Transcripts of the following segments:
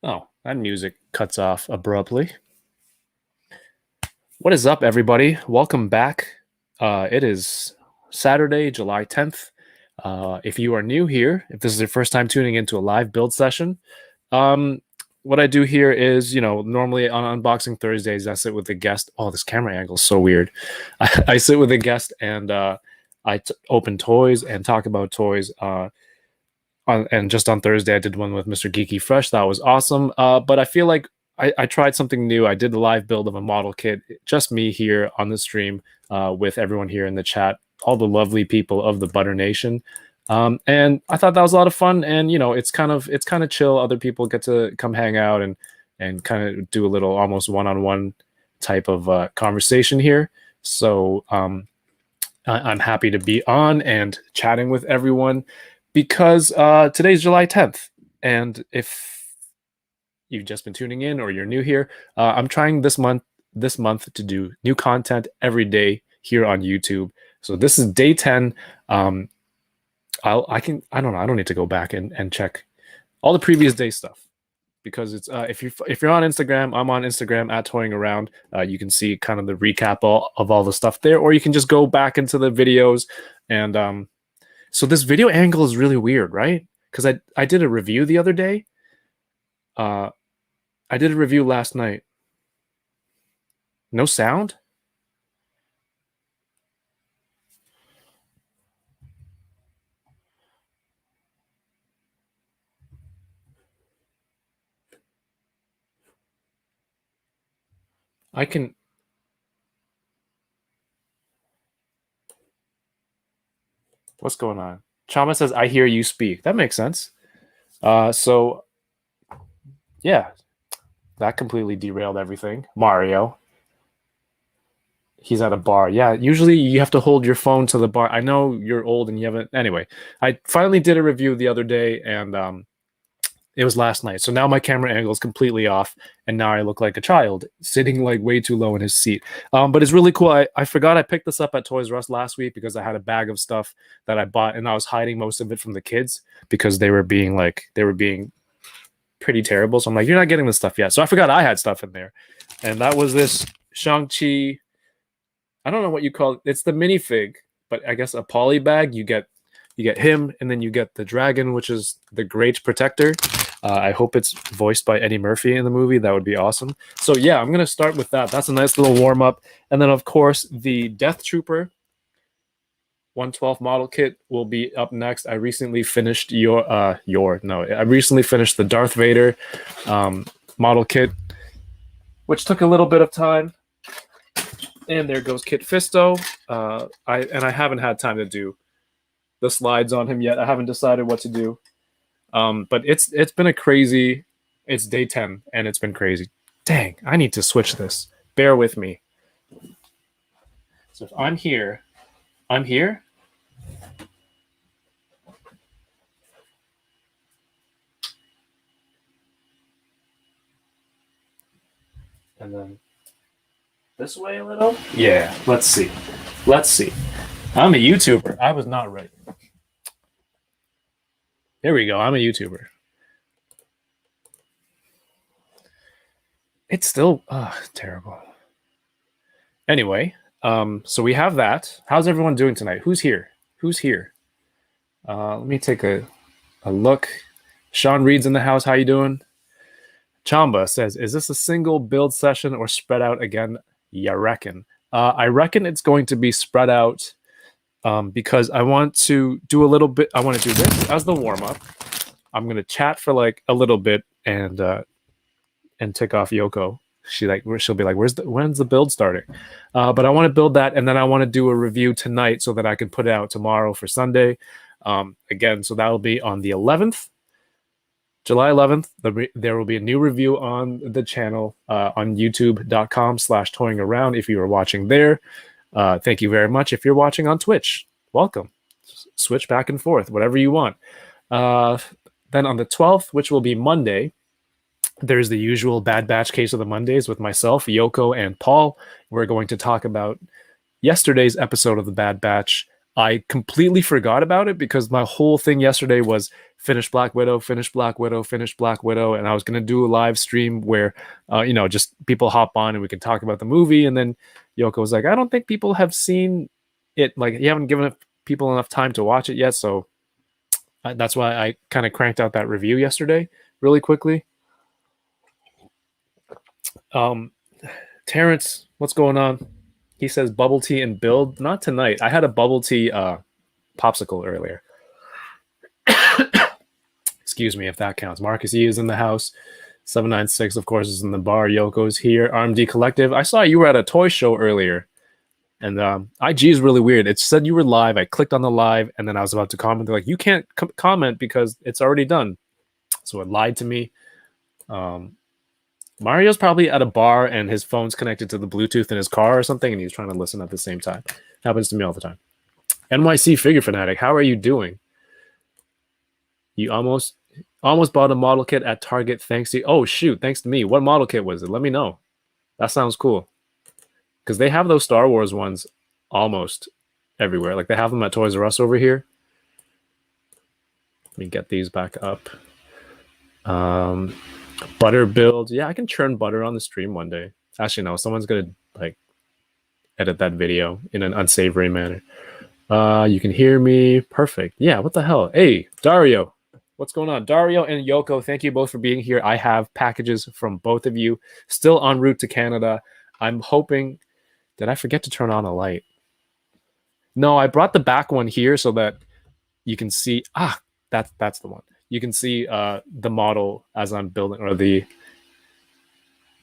Oh, that music cuts off abruptly. What is up, everybody? Welcome back. It is Saturday, July 10th. If you are new here, if this is your first time tuning into a live build session, um, what I do here is, normally on Unboxing Thursdays, I sit with a guest. Oh, this camera angle is so weird. I sit with a guest and open toys and talk about toys. And just on Thursday, I did one with Mr. Geeky Fresh. That was awesome. But I feel like I tried something new. I did the live build of a model kit, just me here on the stream with everyone here in the chat, all the lovely people of the Butter Nation. And I thought that was a lot of fun. And it's kind of chill. Other people get to come hang out and kind of do a little almost one-on-one type of conversation here. So I'm happy to be on and chatting with everyone because today's July 10th. And if you've just been tuning in or you're new here, I'm trying this month to do new content every day here on YouTube. So this is day 10. I don't need to go back and check all the previous day stuff because it's if you're on Instagram, I'm on Instagram at Toying Around. You can see kind of the recap of all the stuff there, or you can just go back into the videos. And so this video angle is really weird, right? Because I did a review the other day. I did a review last night. No sound? I can. What's going on? Chama says, I hear you speak. That makes sense. So, yeah, that completely derailed everything. Mario. He's at a bar. Yeah, usually you have to hold your phone to the bar. I know you're old and you haven't. Anyway, I finally did a review the other day, and it was last night. So now my camera angle is completely off, and now I look like a child sitting like way too low in his seat. But it's really cool. I forgot I picked this up at Toys R Us last week because I had a bag of stuff that I bought, and I was hiding most of it from the kids because they were being pretty terrible. So I'm like, you're not getting this stuff yet. So I forgot I had stuff in there, and that was this Shang-Chi. I don't know what you call it. It's the minifig, but I guess a poly bag. You get him, and then you get the dragon, which is the Great Protector. I hope it's voiced by Eddie Murphy in the movie. That would be awesome. So yeah, I'm gonna start with that. That's a nice little warm up, and then of course the Death Trooper 112 model kit will be up next. I recently finished I recently finished the Darth Vader model kit, which took a little bit of time. And there goes Kit Fisto. I haven't had time to do the slides on him yet. I haven't decided what to do. But it's been a crazy. It's day 10 and it's been crazy. Dang, I need to switch this. Bear with me. So if I'm here. And then this way a little? Yeah, let's see. I'm a YouTuber. I was not ready. There we go. I'm a YouTuber. It's still terrible. Anyway, so we have that. How's everyone doing tonight? Who's here? Let me take a look. Sean Reed's in the house. How you doing? Chamba says, is this a single build session or spread out again? Ya reckon? I reckon it's going to be spread out because I want to do a little bit. I want to do this as the warm up. I'm going to chat for like a little bit and tick off Yoko. She'll be like, when's the build starting? But I want to build that, and then I want to do a review tonight so that I can put it out tomorrow for Sunday. Again, so that will be on the 11th. July 11th, there will be a new review on the channel on youtube.com/toyingaround if you are watching there. Thank you very much. If you're watching on Twitch, welcome. Switch back and forth, whatever you want. Then on the 12th, which will be Monday, there's the usual Bad Batch Case of the Mondays with myself, Yoko, and Paul. We're going to talk about yesterday's episode of the Bad Batch. I completely forgot about it because my whole thing yesterday was finish Black Widow, finish Black Widow, finish Black Widow, and I was gonna do a live stream where, just people hop on and we can talk about the movie. And then Yoko was like, "I don't think people have seen it. Like, you haven't given people enough time to watch it yet." So that's why I kind of cranked out that review yesterday really quickly. Terrence, what's going on? He says bubble tea and build. Not tonight. I had a bubble tea popsicle earlier. Excuse me if that counts. Marcus E is in the house. 796, of course, is in the bar. Yoko's here. RMD Collective. I saw you were at a toy show earlier. And IG is really weird. It said you were live. I clicked on the live, and then I was about to comment. They're like, you can't comment because it's already done. So it lied to me. Mario's probably at a bar, and his phone's connected to the Bluetooth in his car or something, and he's trying to listen at the same time. Happens to me all the time. NYC Figure Fanatic, how are you doing? You almost bought a model kit at Target thanks to... Oh, shoot, thanks to me. What model kit was it? Let me know. That sounds cool. Because they have those Star Wars ones almost everywhere. Like, they have them at Toys R Us over here. Let me get these back up. Butter build. Yeah, I can churn butter on the stream one day. Actually, no. Someone's going to, edit that video in an unsavory manner. You can hear me. Perfect. Yeah, what the hell? Hey, Dario. What's going on? Dario and Yoko, thank you both for being here. I have packages from both of you. Still en route to Canada. I'm hoping... Did I forget to turn on a light? No, I brought the back one here so that you can see... that's the one. You can see the model as I'm building, or the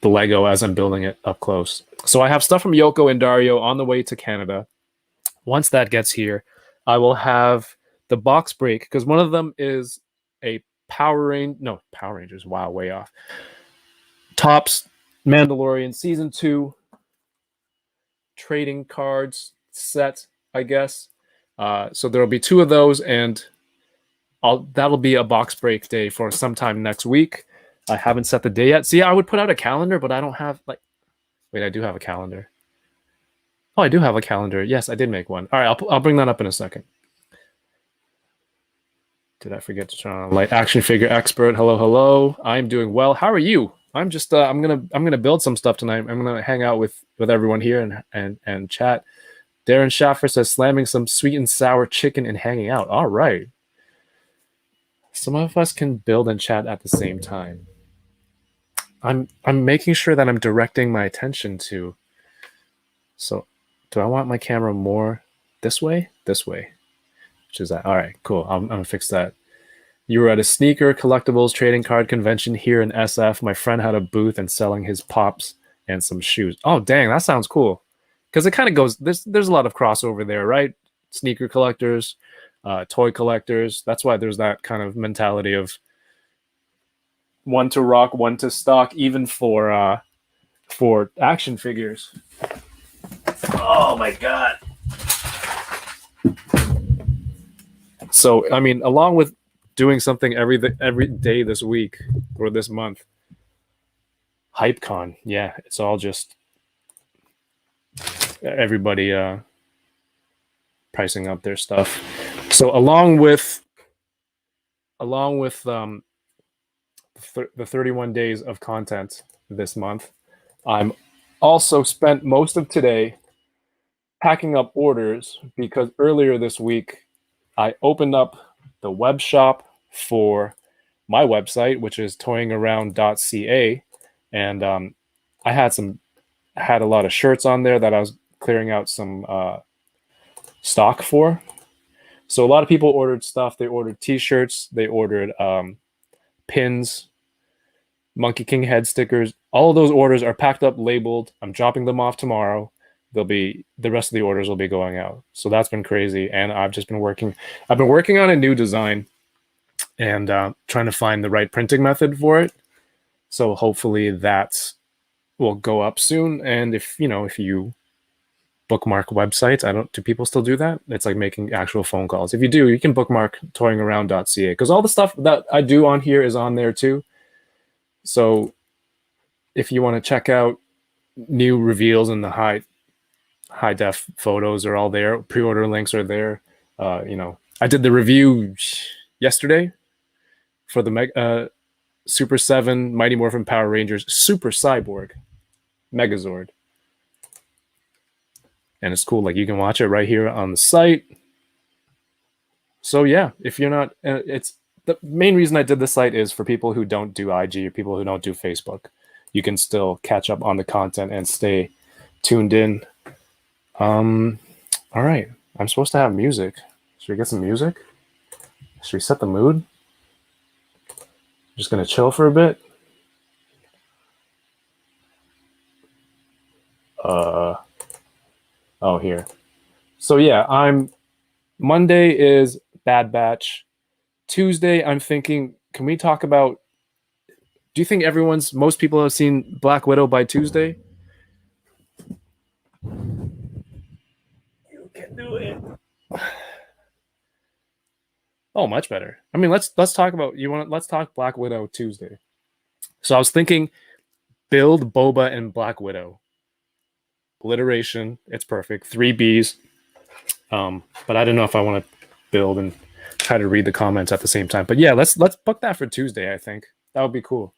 Lego as I'm building it up close. So I have stuff from Yoko and Dario on the way to Canada. Once that gets here, I will have the box break, because one of them is a Power Rangers. Wow, way off. Topps Mandalorian Season 2 trading cards set, I guess. So there'll be 2 of those, and that'll be a box break day for sometime next week. I haven't set the day yet. See, I would put out a calendar, but I don't have wait, I do have a calendar. Oh, I do have a calendar. Yes, I did make one. All right, I'll bring that up in a second. Did I forget to turn on light? Action figure expert. Hello. I'm doing well. How are you? I'm just I'm gonna build some stuff tonight. I'm gonna hang out with everyone here and chat. Darren Schaffer says slamming some sweet and sour chicken and hanging out. All right. Some of us can build and chat at the same time. I'm making sure that I'm directing my attention to. So, do I want my camera more this way? This way. Which is that? All right, cool. I'm gonna fix that. You were at a sneaker collectibles trading card convention here in SF. My friend had a booth and selling his pops and some shoes. Oh, dang, that sounds cool. Because it kind of goes. There's a lot of crossover there, right? Sneaker collectors, toy collectors. That's why there's that kind of mentality of one to rock, one to stock, even for action figures. Oh my god. So, I mean, along with doing something every day this week or this month, HypeCon, yeah, it's all just everybody pricing up their stuff. So along with the 31 days of content this month, I'm also spent most of today packing up orders, because earlier this week I opened up the web shop for my website, which is toyingaround.ca, and I had a lot of shirts on there that I was clearing out some stock for. So a lot of people ordered stuff. They ordered t-shirts, they ordered pins, Monkey King head stickers. All of those orders are packed up, labeled. I'm dropping them off tomorrow. The rest of the orders will be going out. So that's been crazy. And I've been working on a new design and trying to find the right printing method for it. So hopefully that will go up soon. And if you bookmark websites, do people still do that? It's like making actual phone calls. If you do, you can bookmark toyingaround.ca, because all the stuff that I do on here is on there too. So if you want to check out new reveals and the high def photos are all there. Pre-order links are there. I did the review yesterday for the Super 7 Mighty Morphin Power Rangers Super Cyborg Megazord. And it's cool. Like, you can watch it right here on the site. So yeah, if you're not, it's the main reason I did the site is for people who don't do IG or people who don't do Facebook. You can still catch up on the content and stay tuned in. All right, I'm supposed to have music. Should we get some music? Should we set the mood? Just gonna chill for a bit. Oh, here. So yeah, Monday is Bad Batch. Tuesday, I'm thinking, can we talk about? Do you think most people have seen Black Widow by Tuesday? You can do it. Oh, much better. I mean, let's talk about let's talk Black Widow Tuesday. So I was thinking, build Boba and Black Widow. Alliteration, it's perfect. 3 B's. But I don't know if I want to build and try to read the comments at the same time. But yeah, let's book that for Tuesday. I think that would be cool.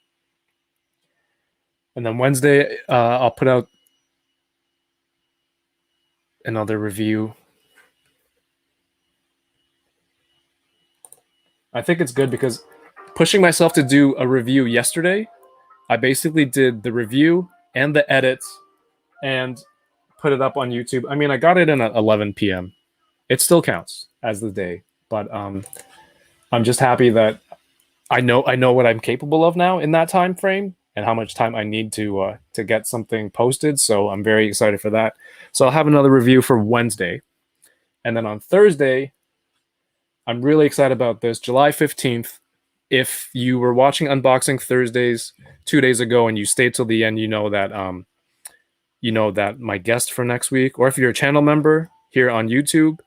And then Wednesday, I'll put out another review. I think it's good because pushing myself to do a review yesterday, I basically did the review and the edits and put it up on YouTube. I mean, I got it in at 11 p.m. It still counts as the day, but I'm just happy that I know what I'm capable of now in that time frame and how much time I need to get something posted. So I'm very excited for that. So I'll have another review for Wednesday, and then on Thursday, I'm really excited about this. July 15th. If you were watching Unboxing Thursdays 2 days ago and you stayed till the end, you know that my guest for next week, or if you're a channel member here on YouTube,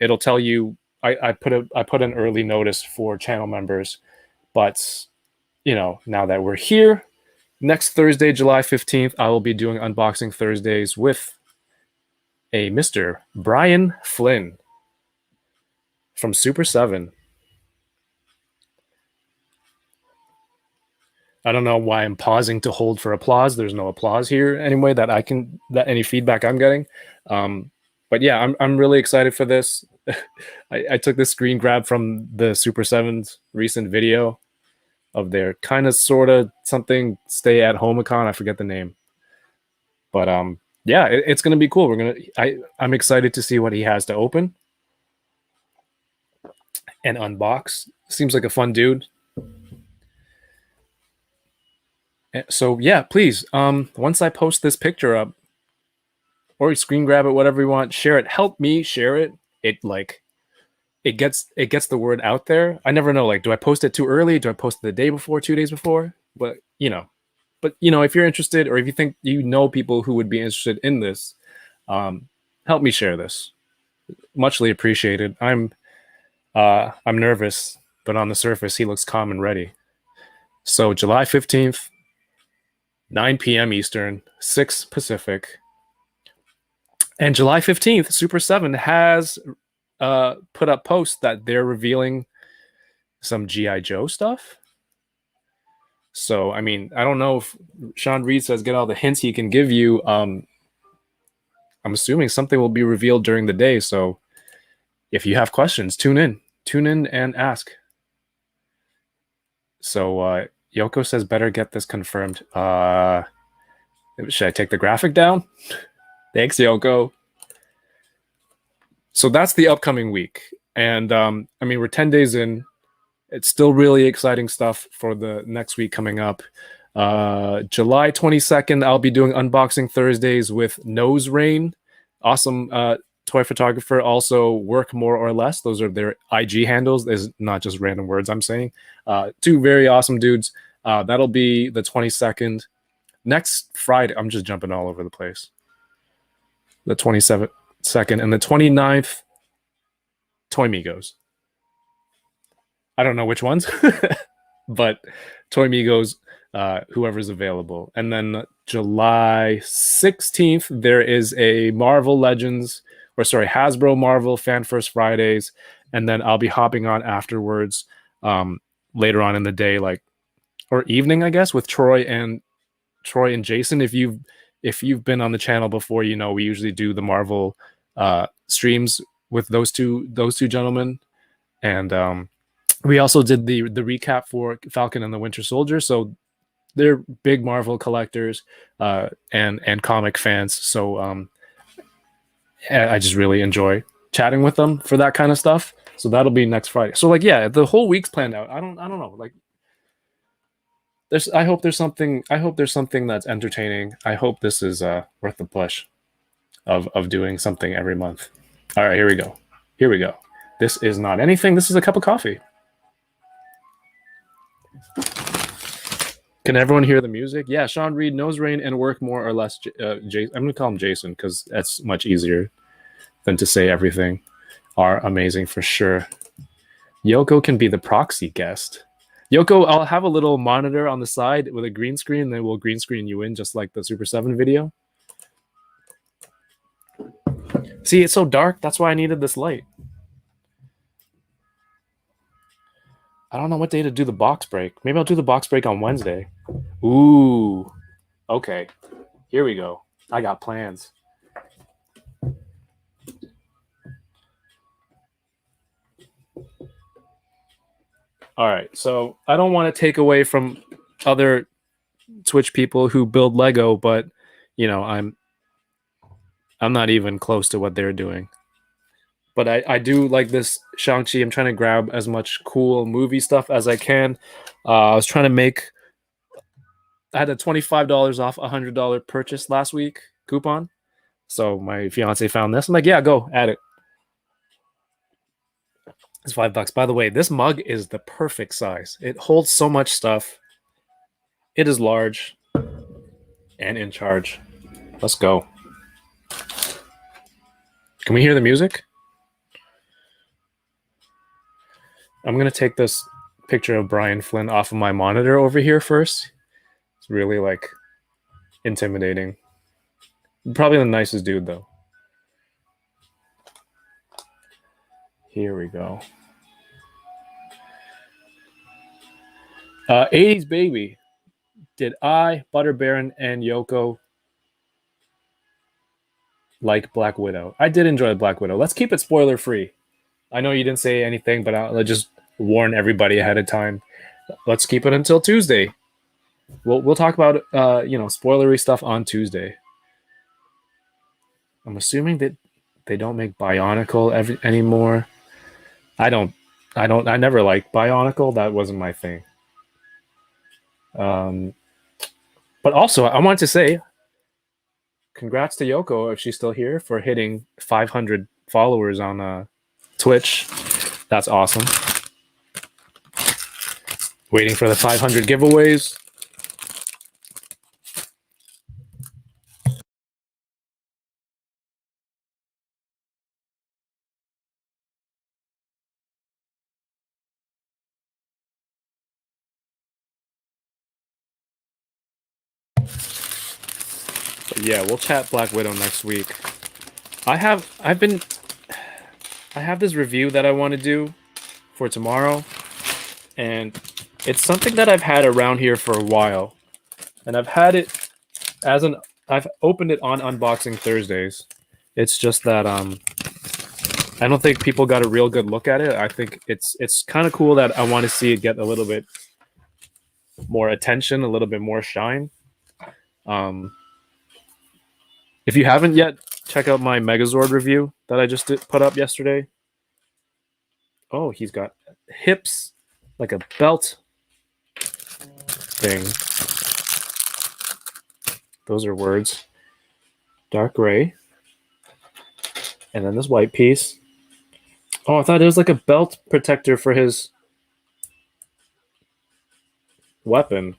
it'll tell you. I put an early notice for channel members, but now that we're here, next Thursday, July 15th, I will be doing Unboxing Thursdays with a Mr. Brian Flynn from Super 7. I don't know why I'm pausing to hold for applause. There's no applause here anyway that any feedback I'm getting. But yeah, I'm really excited for this. I took this screen grab from the Super 7's recent video of their kind of sort of something stay at home-a-con. I forget the name. But yeah, it's going to be cool. I'm excited to see what he has to open and unbox. Seems like a fun dude. So yeah, please, once I post this picture up, or screen grab it, whatever you want, share it. Help me share it. It gets the word out there. I never know, like, do I post it too early? Do I post it the day before, 2 days before? But if you're interested, or if you think people who would be interested in this, help me share this. Muchly appreciated. I'm nervous, but on the surface, he looks calm and ready. So July 15th, 9 p.m. Eastern, 6 Pacific. And July 15th, Super 7 has put up posts that they're revealing some G.I. Joe stuff. So, I mean, I don't know if Sean Reed says get all the hints he can give you. I'm assuming something will be revealed during the day. So if you have questions, tune in and ask. So Yoko says better get this confirmed. Should I take the graphic down? Thanks, Yoko. So that's the upcoming week. And I mean, we're 10 days in. It's still really exciting stuff for the next week coming up. July 22nd, I'll be doing Unboxing Thursdays with Nose Rain. Awesome toy photographer. Also, Work More or Less. Those are their IG handles. There's not just random words I'm saying. 2 very awesome dudes. That'll be the 22nd. Next Friday, I'm just jumping all over the place. The 27th. And the 29th, Toy Migos. I don't know which ones, but Toy Migos, whoever's available. And then July 16th, there is a Marvel Legends Hasbro Marvel Fan First Fridays, and then I'll be hopping on afterwards, later on in the day, like, or evening, I guess, with Troy and Jason. If you've been on the channel before, you know we usually do the Marvel streams with those two gentlemen, and we also did the recap for Falcon and the Winter Soldier. So they're big Marvel collectors, and comic fans. So I just really enjoy chatting with them for that kind of stuff. So that'll be next Friday. So like, yeah, the whole week's planned out. I don't know. Like, I hope there's something that's entertaining. I hope this is worth the push of doing something every month. All right, here we go. Here we go. This is not anything. This is a cup of coffee. Can everyone hear the music? Yeah, Sean Reed, Nose Rain, and Work More or Less. I'm going to call him Jason because that's much easier than to say everything. Are amazing for sure. Yoko can be the proxy guest. Yoko, I'll have a little monitor on the side with a green screen, and then we'll green screen you in just like the Super 7 video. See, it's so dark. That's why I needed this light. I don't know what day to do the box break. Maybe I'll do the box break on Wednesday. Ooh. Okay. Here we go. I got plans. All right. So I don't want to take away from other Twitch people who build Lego, but you know, I'm not even close to what they're doing. But I do like this Shang-Chi. I'm trying to grab as much cool movie stuff as I can. I was trying to make. I had a $25 off a $100 purchase last week coupon. So my fiance found this. I'm like, yeah, go add it. It's $5. By the way, this mug is the perfect size. It holds so much stuff. It is large and in charge. Let's go. Can we hear the music? I'm going to take this picture of Brian Flynn off of my monitor over here first. It's really like intimidating. Probably the nicest dude though. Here we go. 80s baby. Did I, Butter Baron, and Yoko like Black Widow? I did enjoy Black Widow. Let's keep it spoiler free. I know you didn't say anything, but I'll just warn everybody ahead of time. Let's keep it until Tuesday. We'll talk about spoilery stuff on Tuesday. I'm assuming that they don't make Bionicle anymore. I never liked Bionicle. That wasn't my thing. But also, I wanted to say, congrats to Yoko, if she's still here, for hitting 500 followers on Twitch. That's awesome. Waiting for the 500 giveaways. But yeah, we'll chat Black Widow next week. I have this review that I want to do for tomorrow, and it's something that I've had around here for a while, and I've had it I've opened it on Unboxing Thursdays. It's just that I don't think people got a real good look at it. I think it's kind of cool that I want to see it get a little bit more attention, a little bit more shine. If you haven't yet, check out my Megazord review that I just put up yesterday. Oh, he's got hips like a belt thing. Those are words. Dark gray. And then this white piece. Oh, I thought it was like a belt protector for his weapon.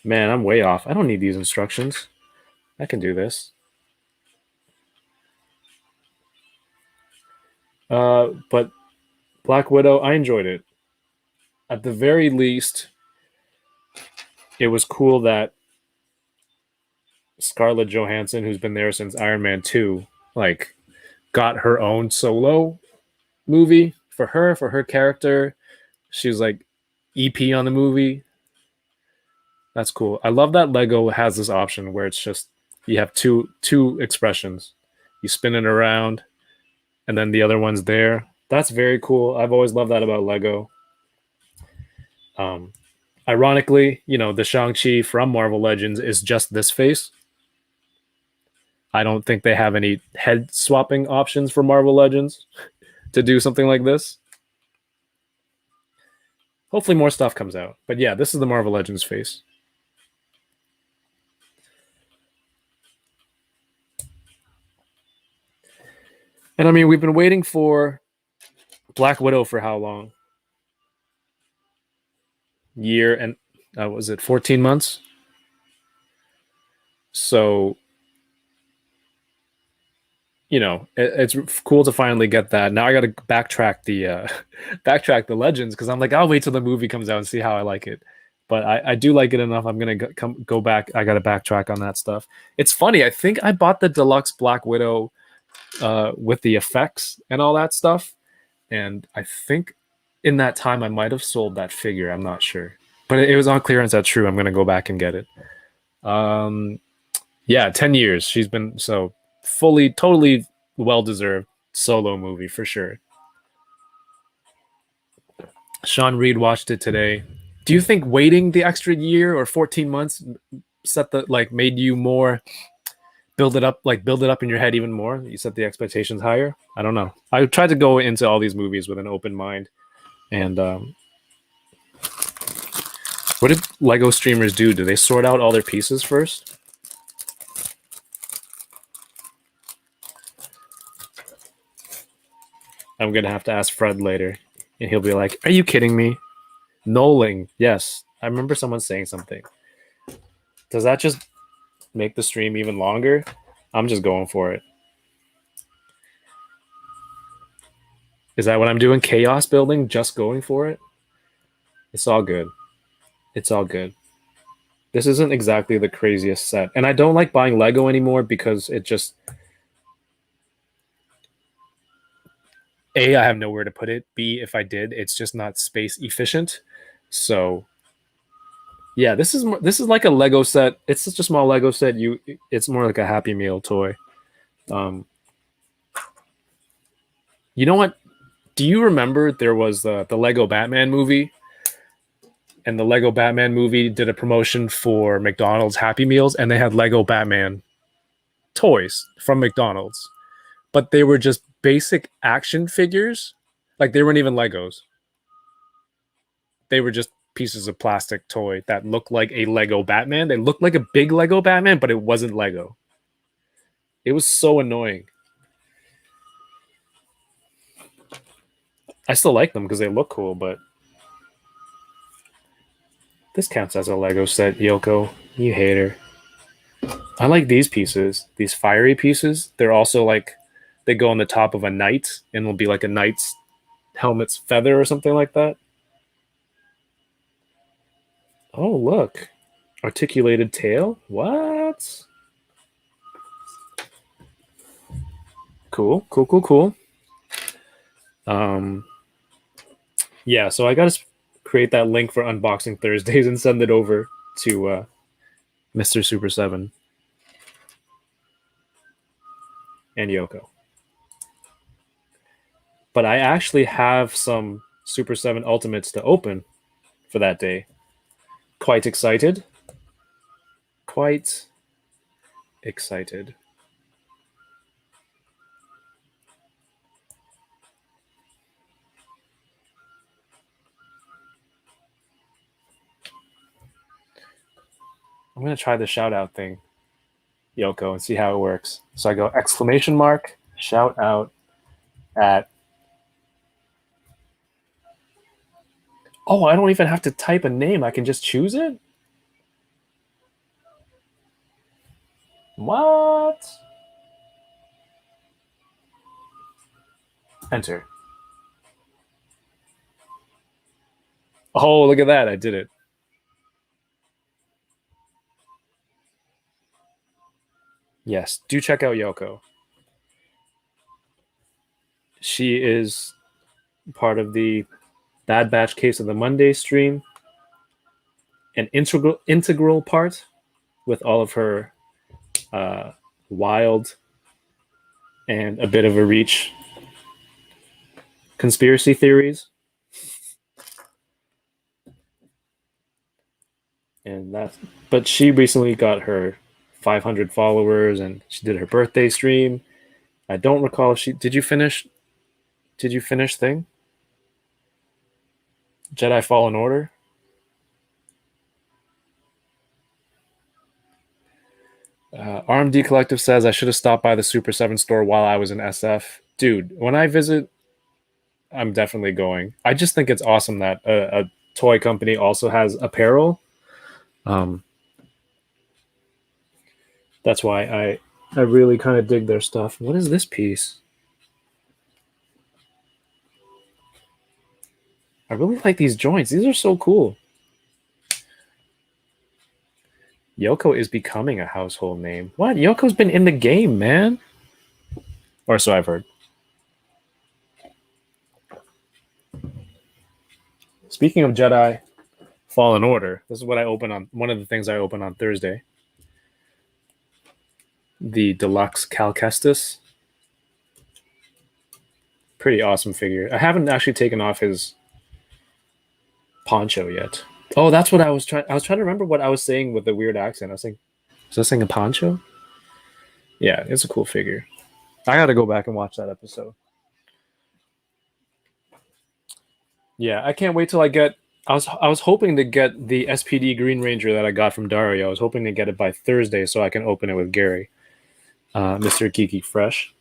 Man, I'm way off. I don't need these instructions. I can do this. But Black Widow, I enjoyed it. At the very least, it was cool that Scarlett Johansson, who's been there since Iron Man 2, like, got her own solo movie for her character. She was like EP on the movie. That's cool. I love that Lego has this option where it's just you have two expressions. You spin it around, and then the other one's there. That's very cool. I've always loved that about Lego. Um, Ironically, the Shang-Chi from Marvel Legends is just this face. I don't think they have any head swapping options for Marvel Legends to do something like this. Hopefully, more stuff comes out. But yeah, this is the Marvel Legends face. And I mean, we've been waiting for Black Widow for how long? Year and was it 14 months? So, it's cool to finally get that. Now I got to backtrack the backtrack the Legends because I'm like, I'll wait till the movie comes out and see how I like it. But I do like it enough. I'm gonna go back. I got to backtrack on that stuff. It's funny. I think I bought the deluxe Black Widow with the effects and all that stuff, and I think in that time I might have sold that figure. I'm not sure, but it was on clearance. That's true. I'm gonna go back and get it. Yeah, 10 years. She's been so fully, totally well deserved solo movie for sure. Sean Reed watched it today. Do you think waiting the extra year or 14 months set the made you more build it up in your head even more? You set the expectations higher? I don't know. I tried to go into all these movies with an open mind. And what did Lego streamers do? Do they sort out all their pieces first? I'm gonna have to ask Fred later, and he'll be like, "Are you kidding me?" Knolling, yes. I remember someone saying something. Does that just make the stream even longer? I'm just going for it. Is that what I'm doing? Chaos building, just going for it? It's all good. It's all good. This isn't exactly the craziest set. And I don't like buying Lego anymore because it just A, I have nowhere to put it. B, if I did, it's just not space efficient. So yeah, this is like a Lego set. It's such a small Lego set. It's more like a Happy Meal toy. Um, you know what? Do you remember there was the Lego Batman movie? And the Lego Batman movie did a promotion for McDonald's Happy Meals, and they had Lego Batman toys from McDonald's, but they were just basic action figures. Like they weren't even Legos. They were just pieces of plastic toy that looked like a Lego Batman. They looked like a big Lego Batman, but it wasn't Lego. It was so annoying. I still like them because they look cool, but this counts as a Lego set, Yoko. You hater. I like these pieces, these fiery pieces. They're also like they go on the top of a knight and will be like a knight's helmet's feather or something like that. Oh, look. Articulated tail? What? Cool, cool, cool, cool. Um yeah, so I got to create that link for unboxing Thursdays and send it over to Mr. Super 7 and Yoko. But I actually have some Super 7 Ultimates to open for that day. Quite excited. Quite excited. I'm going to try the shout out thing, Yoko, and see how it works. So I go exclamation mark, shout out at. Oh, I don't even have to type a name. I can just choose it? What? Enter. Oh, look at that. I did it. Yes, do check out Yoko. She is part of the Bad Batch Case of the Monday stream, an integral part with all of her wild and a bit of a reach conspiracy theories. And that's, but she recently got her 500 followers and she did her birthday stream. I don't recall if she did. You finish thing Jedi Fallen Order? RMD Collective says I should have stopped by the Super 7 store while I was in SF. Dude, when I visit, I'm definitely going. I just think it's awesome that a toy company also has apparel. That's why I really kind of dig their stuff. What is this piece? I really like these joints. These are so cool. Yoko is becoming a household name. What? Yoko's been in the game, man. Or so I've heard. Speaking of Jedi Fallen Order, this is what I open on. One of the things I open on Thursday. The deluxe Cal Kestis. Pretty awesome figure. I haven't actually taken off his poncho yet. Oh, that's what I was trying. I was trying to remember what I was saying with the weird accent. I was saying, was I saying a poncho? Yeah, it's a cool figure. I got to go back and watch that episode. Yeah, I can't wait till I get. I was hoping to get the SPD Green Ranger that I got from Dario. I was hoping to get it by Thursday so I can open it with Gary, Mr. Kiki Fresh.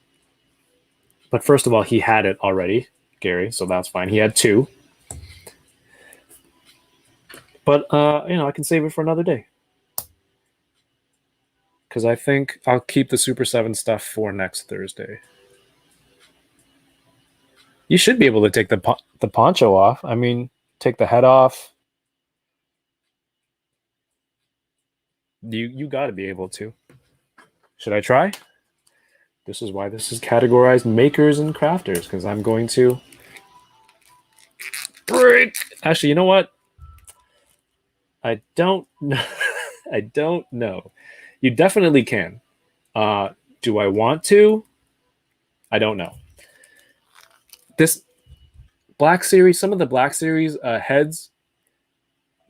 But first of all, he had it already, Gary, so that's fine. He had two. But I can save it for another day. Because I think I'll keep the Super 7 stuff for next Thursday. You should be able to take the poncho off. I mean, take the head off. You got to be able to. Should I try? This is why this is categorized makers and crafters, because I'm going to break. Actually, you know what? I don't know. I don't know. You definitely can. Do I want to? I don't know. This Black Series, some of the Black Series heads,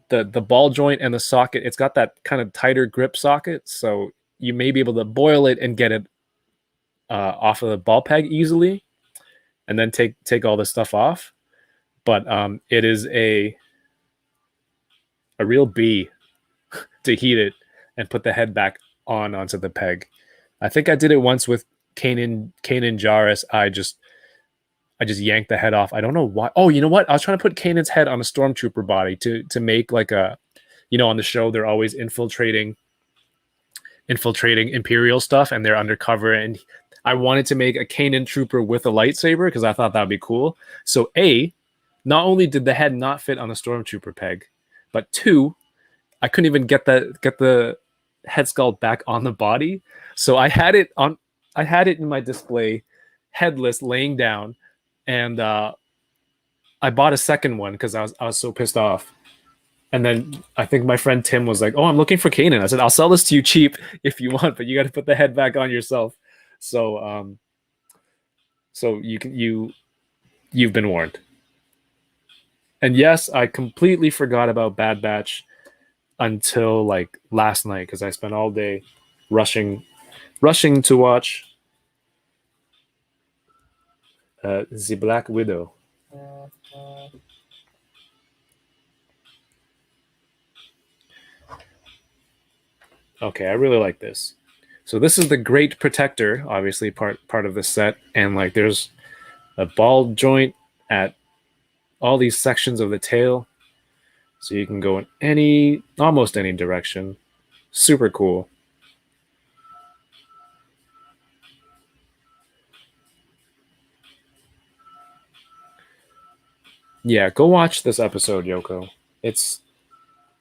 the ball joint and the socket, it's got that kind of tighter grip socket, so you may be able to boil it and get it off of the ball peg easily, and then take all the stuff off. But it is a real bee to heat it and put the head back onto the peg. I think I did it once with Kanan Jarrus. I just yanked the head off. I don't know why. Oh, you know what? I was trying to put Kanan's head on a stormtrooper body to make like a, on the show they're always infiltrating Imperial stuff and they're undercover, and I wanted to make a Kanan trooper with a lightsaber because I thought that would be cool. So not only did the head not fit on a stormtrooper peg, but two, I couldn't even get the head sculpt back on the body. So I had it in my display, headless, laying down, and I bought a second one because I was so pissed off. And then I think my friend Tim was like, "Oh, I'm looking for Kanan." I said, "I'll sell this to you cheap if you want, but you got to put the head back on yourself." So you've been warned. And yes, I completely forgot about Bad Batch until like last night because I spent all day rushing to watch The Black Widow. Okay, I really like this. So this is the Great Protector, obviously part of the set, and like there's a ball joint at all these sections of the tail, so you can go in almost any direction. Super cool. Yeah, go watch this episode, Yoko. It's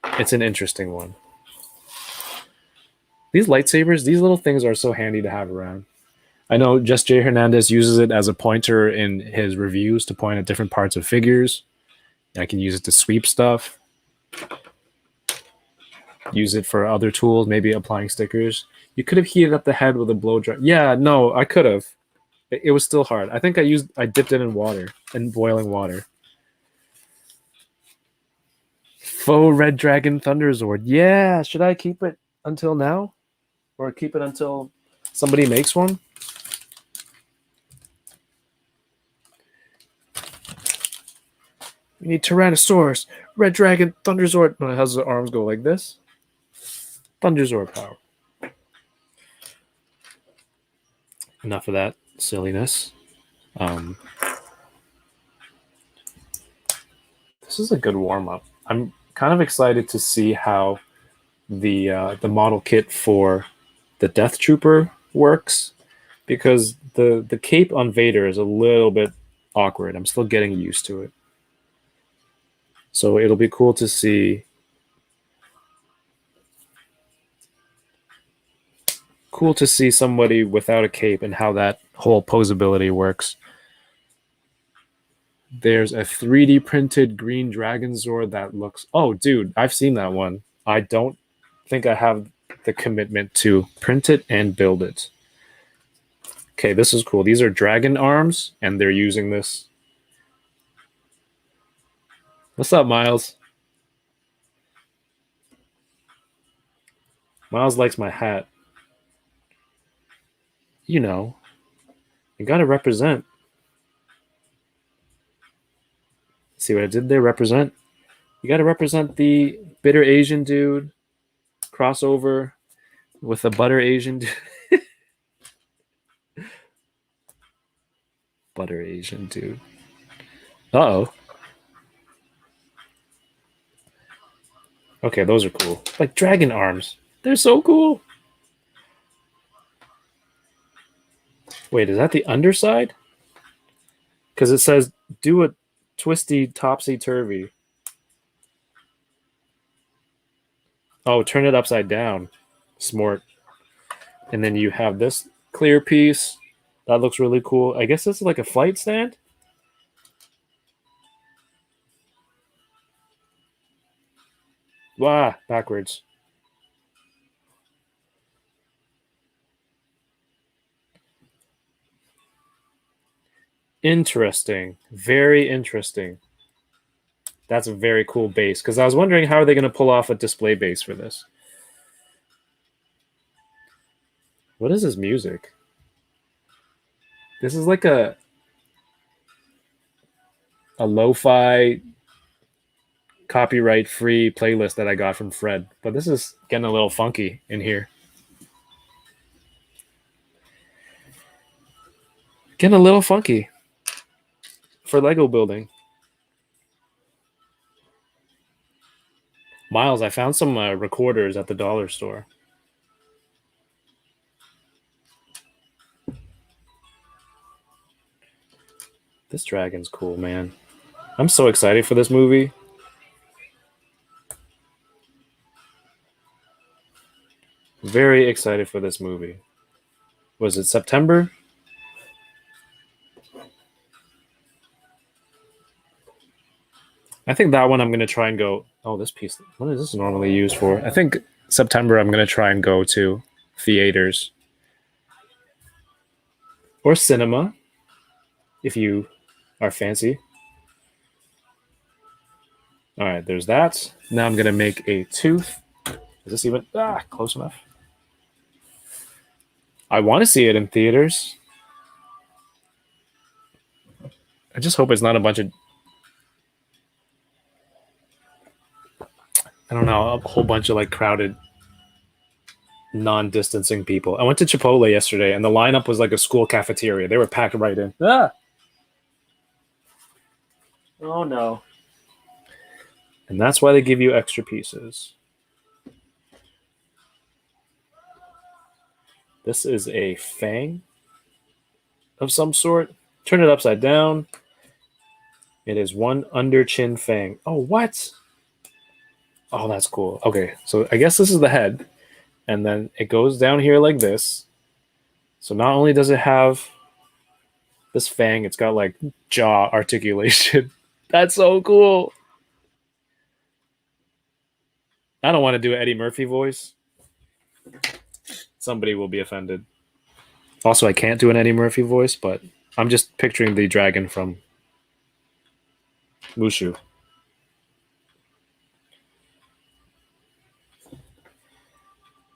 an interesting one. These lightsabers, these little things are so handy to have around. I know Just Jay Hernandez uses it as a pointer in his reviews to point at different parts of figures. I can use it to sweep stuff. Use it for other tools, maybe applying stickers. You could have heated up the head with a blow dry. Yeah, no, I could have. It was still hard. I think I dipped it in water, in boiling water. Faux Red Dragon Thunder Zord. Yeah, should I keep it until now? Or keep it until somebody makes one? We need Tyrannosaurus, Red Dragon, Thunder Zord. Oh, how's the arms go like this? Thunder Zord power. Enough of that silliness. This is a good warm up. I'm kind of excited to see how the model kit for the Death Trooper works, because the cape on Vader is a little bit awkward. I'm still getting used to it. So it'll be cool to see. Cool to see somebody without a cape and how that whole posability works. There's a 3D printed green dragon Zord that looks. Oh, dude, I've seen that one. I don't think I have the commitment to print it and build it. Okay, this is cool. These are dragon arms, and they're using this. What's up, Miles? Miles likes my hat. You know, you gotta represent. See what I did there? Represent. You gotta represent the bitter Asian dude crossover with the butter Asian dude. Butter Asian dude. Uh-oh. Okay, those are cool. Like dragon arms. They're so cool. Wait, is that the underside? Because it says do a twisty topsy-turvy. Oh, turn it upside down. Smart. And then you have this clear piece. That looks really cool. I guess this is like a flight stand. Wow, backwards. Interesting. Very interesting. That's a very cool base, because I was wondering how are they going to pull off a display base for this. What is this music? This is like a lo-fi copyright-free playlist that I got from Fred, but this is getting a little funky in here. Getting a little funky for Lego building. Miles, I found some recorders at the dollar store. This dragon's cool, man. I'm so excited for this movie. Very excited for this movie. Was it September? I think that one I'm going to try and go. Oh, this piece. What is this normally used for? I think September I'm going to try and go to theaters or cinema if you are fancy. All right, there's that. Now I'm going to make a tooth. Is this even close enough? I want to see it in theaters. I just hope it's not a bunch of, I don't know, a whole bunch of like crowded non-distancing people. I went to Chipotle yesterday and the lineup was like a school cafeteria. They were packed right in. Oh no. And that's why they give you extra pieces. This is a fang of some sort. Turn it upside down. It is one under chin fang. Oh, what? Oh, that's cool. Okay, so I guess this is the head. And then it goes down here like this. So not only does it have this fang, it's got like jaw articulation. That's so cool. I don't want to do an Eddie Murphy voice. Somebody will be offended. Also, I can't do an Eddie Murphy voice, but I'm just picturing the dragon from Mushu.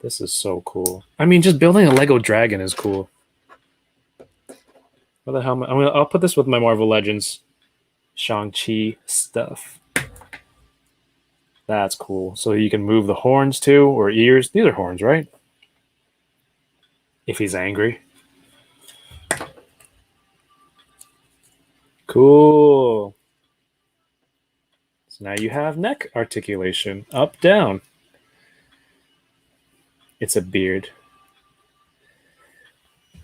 This is so cool. I mean, just building a Lego dragon is cool. What the hell? I'll put this with my Marvel Legends Shang-Chi stuff. That's cool. So you can move the horns too, or ears. These are horns, right? If he's angry. Cool. So now you have neck articulation. Up, down. It's a beard.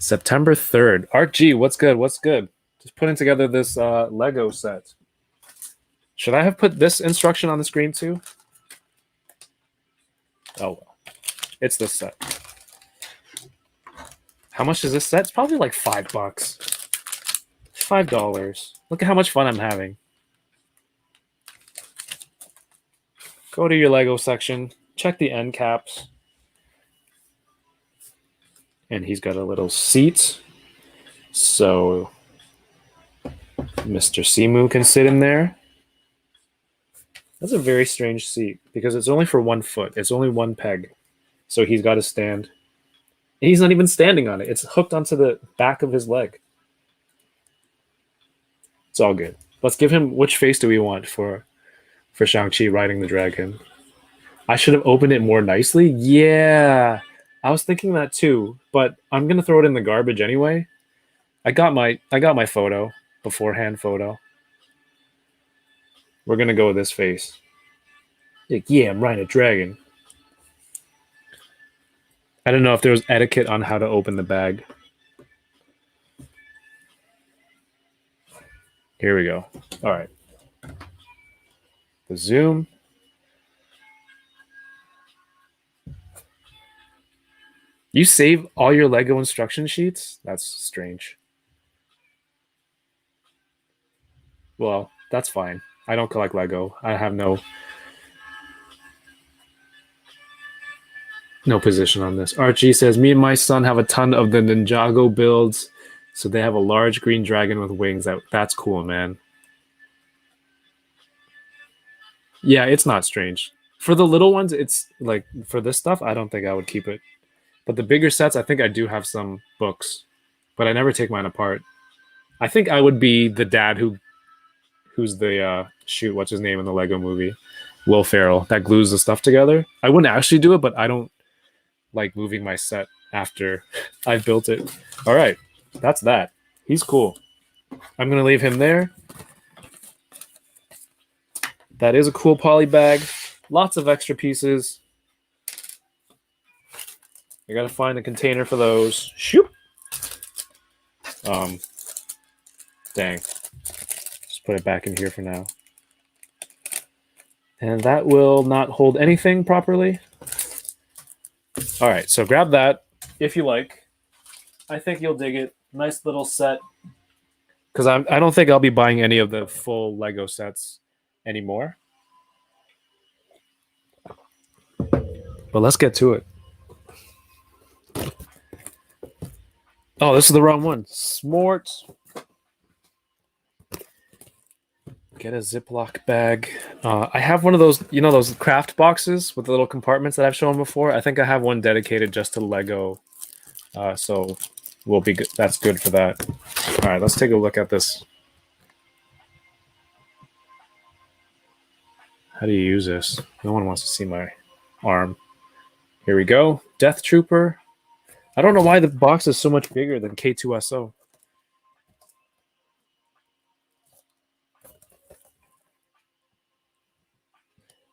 September 3rd. Art G, what's good? What's good? Just putting together this Lego set. Should I have put this instruction on the screen too? Oh, well. It's this set. How much is this set? It's probably like $5. $5. Look at how much fun I'm having. Go to your Lego section. Check the end caps. And he's got a little seat. So Mr. Simu can sit in there. That's a very strange seat because it's only for 1 foot. It's only one peg. So he's got to stand. He's not even standing on it. It's hooked onto the back of his leg. It's all good. Let's give him, which face do we want for Shang-Chi riding the dragon? I should have opened it more nicely. Yeah, I was thinking that too, but I'm gonna throw it in the garbage anyway. I got my photo, beforehand photo. We're gonna go with this face. Like, yeah, I'm riding a dragon. I don't know if there was etiquette on how to open the bag. Here we go. All right. The zoom. You save all your Lego instruction sheets? That's strange. Well, that's fine. I don't collect Lego. I have no position on this. Archie says, me and my son have a ton of the Ninjago builds, so they have a large green dragon with wings. That's cool, man. Yeah, it's not strange. For the little ones, it's like, for this stuff, I don't think I would keep it. But the bigger sets, I think I do have some books, but I never take mine apart. I think I would be the dad who's the what's his name in the Lego movie, Will Ferrell, that glues the stuff together. I wouldn't actually do it, but I don't like moving my set after I've built it. All right, that's that. He's cool. I'm gonna leave him there. That is a cool poly bag. Lots of extra pieces. I gotta find a container for those. Shoot. Dang. Just put it back in here for now. And that will not hold anything properly. All right, so grab that if you like. I think you'll dig it. Nice little set. Because I don't think I'll be buying any of the full Lego sets anymore. But let's get to it. Oh, this is the wrong one. Smart. Get a Ziploc bag. I have one of those, those craft boxes with the little compartments that I've shown before. I think I have one dedicated just to Lego. So we'll be good. That's good for that. All right, let's take a look at this. How do you use this? No one wants to see my arm. Here we go. Death Trooper. I don't know why the box is so much bigger than K2SO.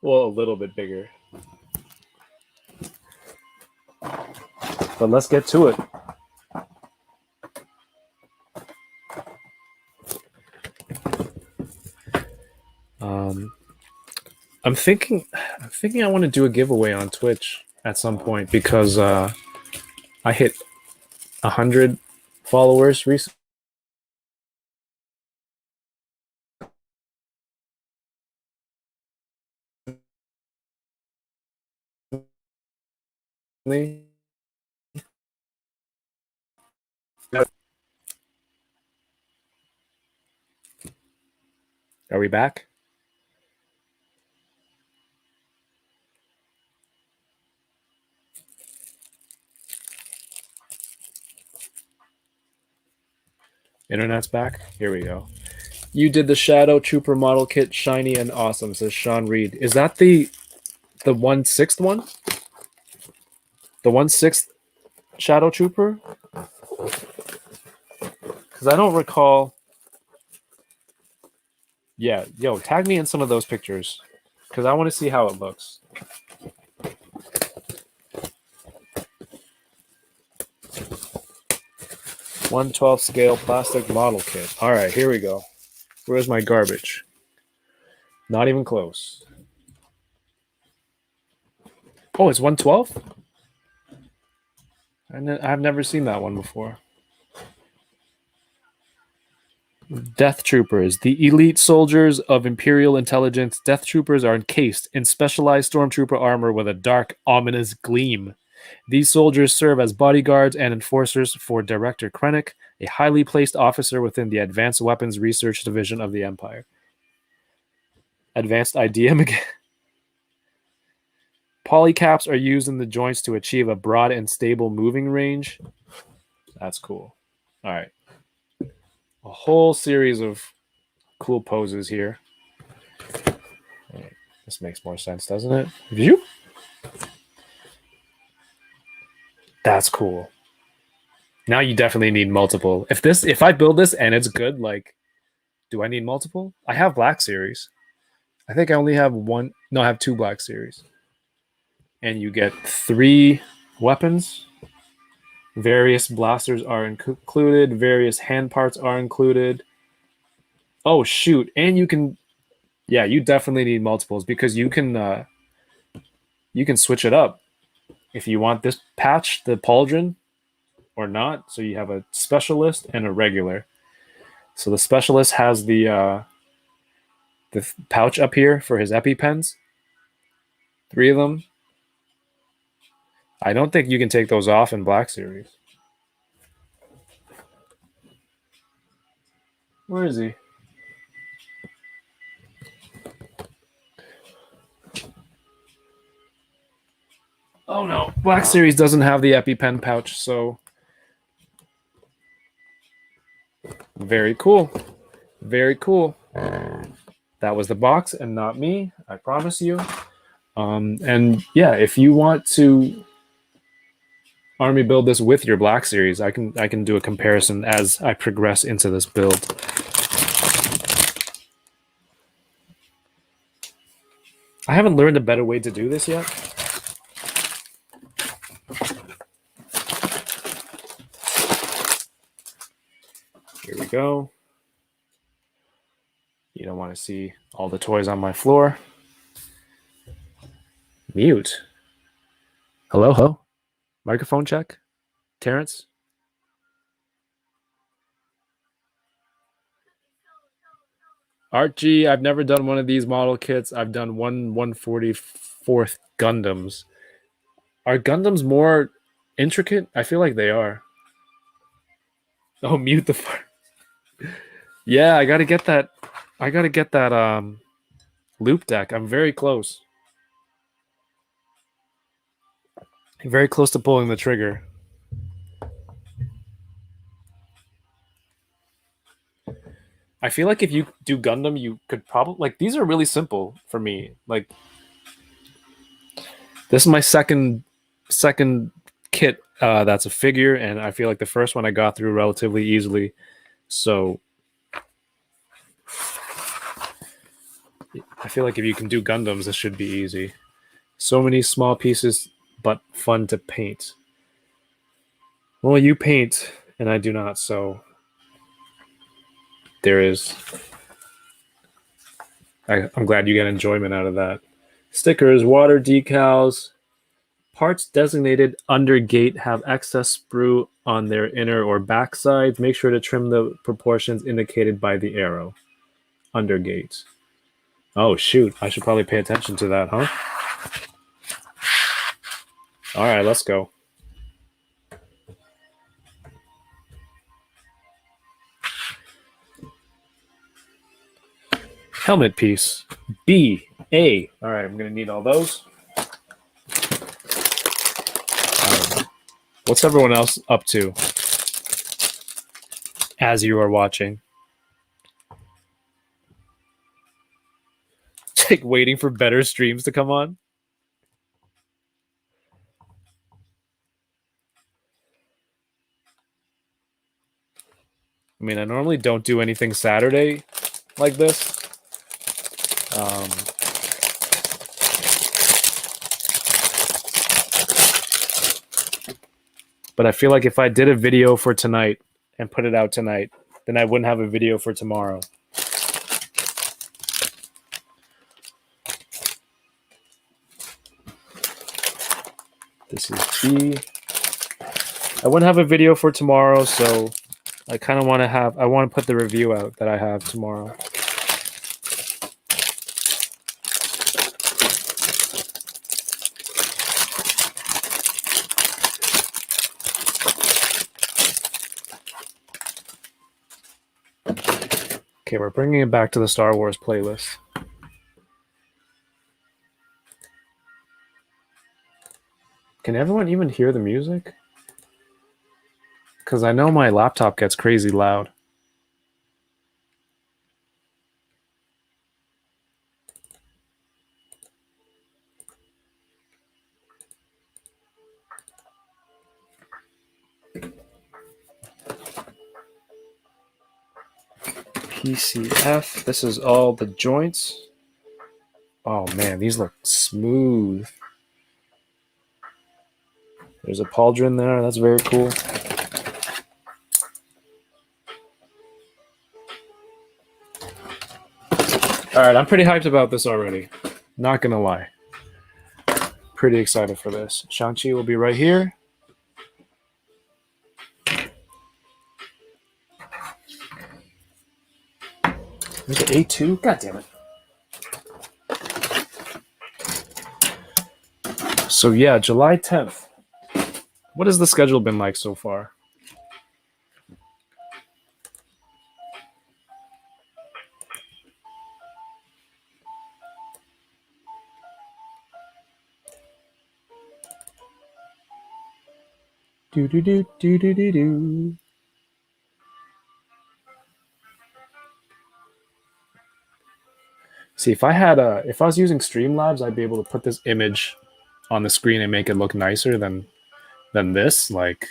Well, a little bit bigger. But let's get to it. I'm thinking I want to do a giveaway on Twitch at some point because I hit 100 followers recently. Are we back? Internet's back. Here we go. You did the Shadow Trooper model kit, shiny and awesome, says Sean Reed. Is that the 1/6 one? The 1/6 Shadow Trooper? Because I don't recall. Yeah, yo, tag me in some of those pictures. Because I want to see how it looks. .112 scale plastic model kit. All right, here we go. Where's my garbage? Not even close. Oh, it's 112? I've never seen that one before. Death Troopers. The elite soldiers of Imperial intelligence, Death Troopers are encased in specialized stormtrooper armor with a dark, ominous gleam. These soldiers serve as bodyguards and enforcers for Director Krennic, a highly placed officer within the Advanced Weapons Research Division of the Empire. Advanced IDM again. Polycaps are used in the joints to achieve a broad and stable moving range. That's cool. All right. A whole series of cool poses here. Right. This makes more sense, doesn't it? View? That's cool. Now you definitely need multiple. If I build this and it's good, like, do I need multiple? I have Black Series. I think I only have one. No, I have 2 Black Series. And you get 3 weapons. Various blasters are included. Various hand parts are included. Oh, shoot. And you can... Yeah, you definitely need multiples because you can switch it up. If you want this patch, the pauldron, or not. So you have a specialist and a regular. So the specialist has the pouch up here for his EpiPens. 3 of them. I don't think you can take those off in Black Series. Where is he? Oh no, Black Series doesn't have the EpiPen pouch, so very cool. Very cool. That was the box and not me, I promise you. And yeah, if you want to army build this with your Black Series, I can do a comparison as I progress into this build. I haven't learned a better way to do this yet. Here we go. You don't want to see all the toys on my floor. Mute. Hello, ho. Microphone check. Terrence. Archie, I've never done one of these model kits. I've done 1/144th Gundams. Are Gundams more intricate? I feel like they are. Oh, mute the fire. Yeah, I gotta get that. I gotta get that loop deck. I'm very close. Very close to pulling the trigger. I feel like if you do Gundam, you could probably like these are really simple for me. Like this is my second kit that's a figure, and I feel like the first one I got through relatively easily. So I feel like if you can do Gundams, this should be easy. So many small pieces, but fun to paint. Well, you paint, and I do not, so there is. I'm glad you get enjoyment out of that. Stickers, water decals, Parts designated under gate have excess sprue on their inner or back sides. Make sure to trim the proportions indicated by the arrow. Under gate. Oh, shoot. I should probably pay attention to that, huh? All right, let's go. Helmet piece. B. A. All right, I'm going to need all those. What's everyone else up to as you are watching? Like waiting for better streams to come on? I mean, I normally don't do anything Saturday like this. But I feel like if I did a video for tonight and put it out tonight, then I wouldn't have a video for tomorrow. This is B. I wouldn't have a video for tomorrow, so I kind of want to have, I want to put the review out that I have tomorrow. Okay, we're bringing it back to the Star Wars playlist. Can everyone even hear the music? Because I know my laptop gets crazy loud. PCF. This is all the joints. Oh man, these look smooth. There's a pauldron there. That's very cool. All right, I'm pretty hyped about this already. Not gonna lie. Pretty excited for this. Shang-Chi will be right here. There's an A2? God damn it. So yeah, July 10th. What has the schedule been like so far? Do do do do do do do. See, if I was using Streamlabs, I'd be able to put this image on the screen and make it look nicer than this. Like,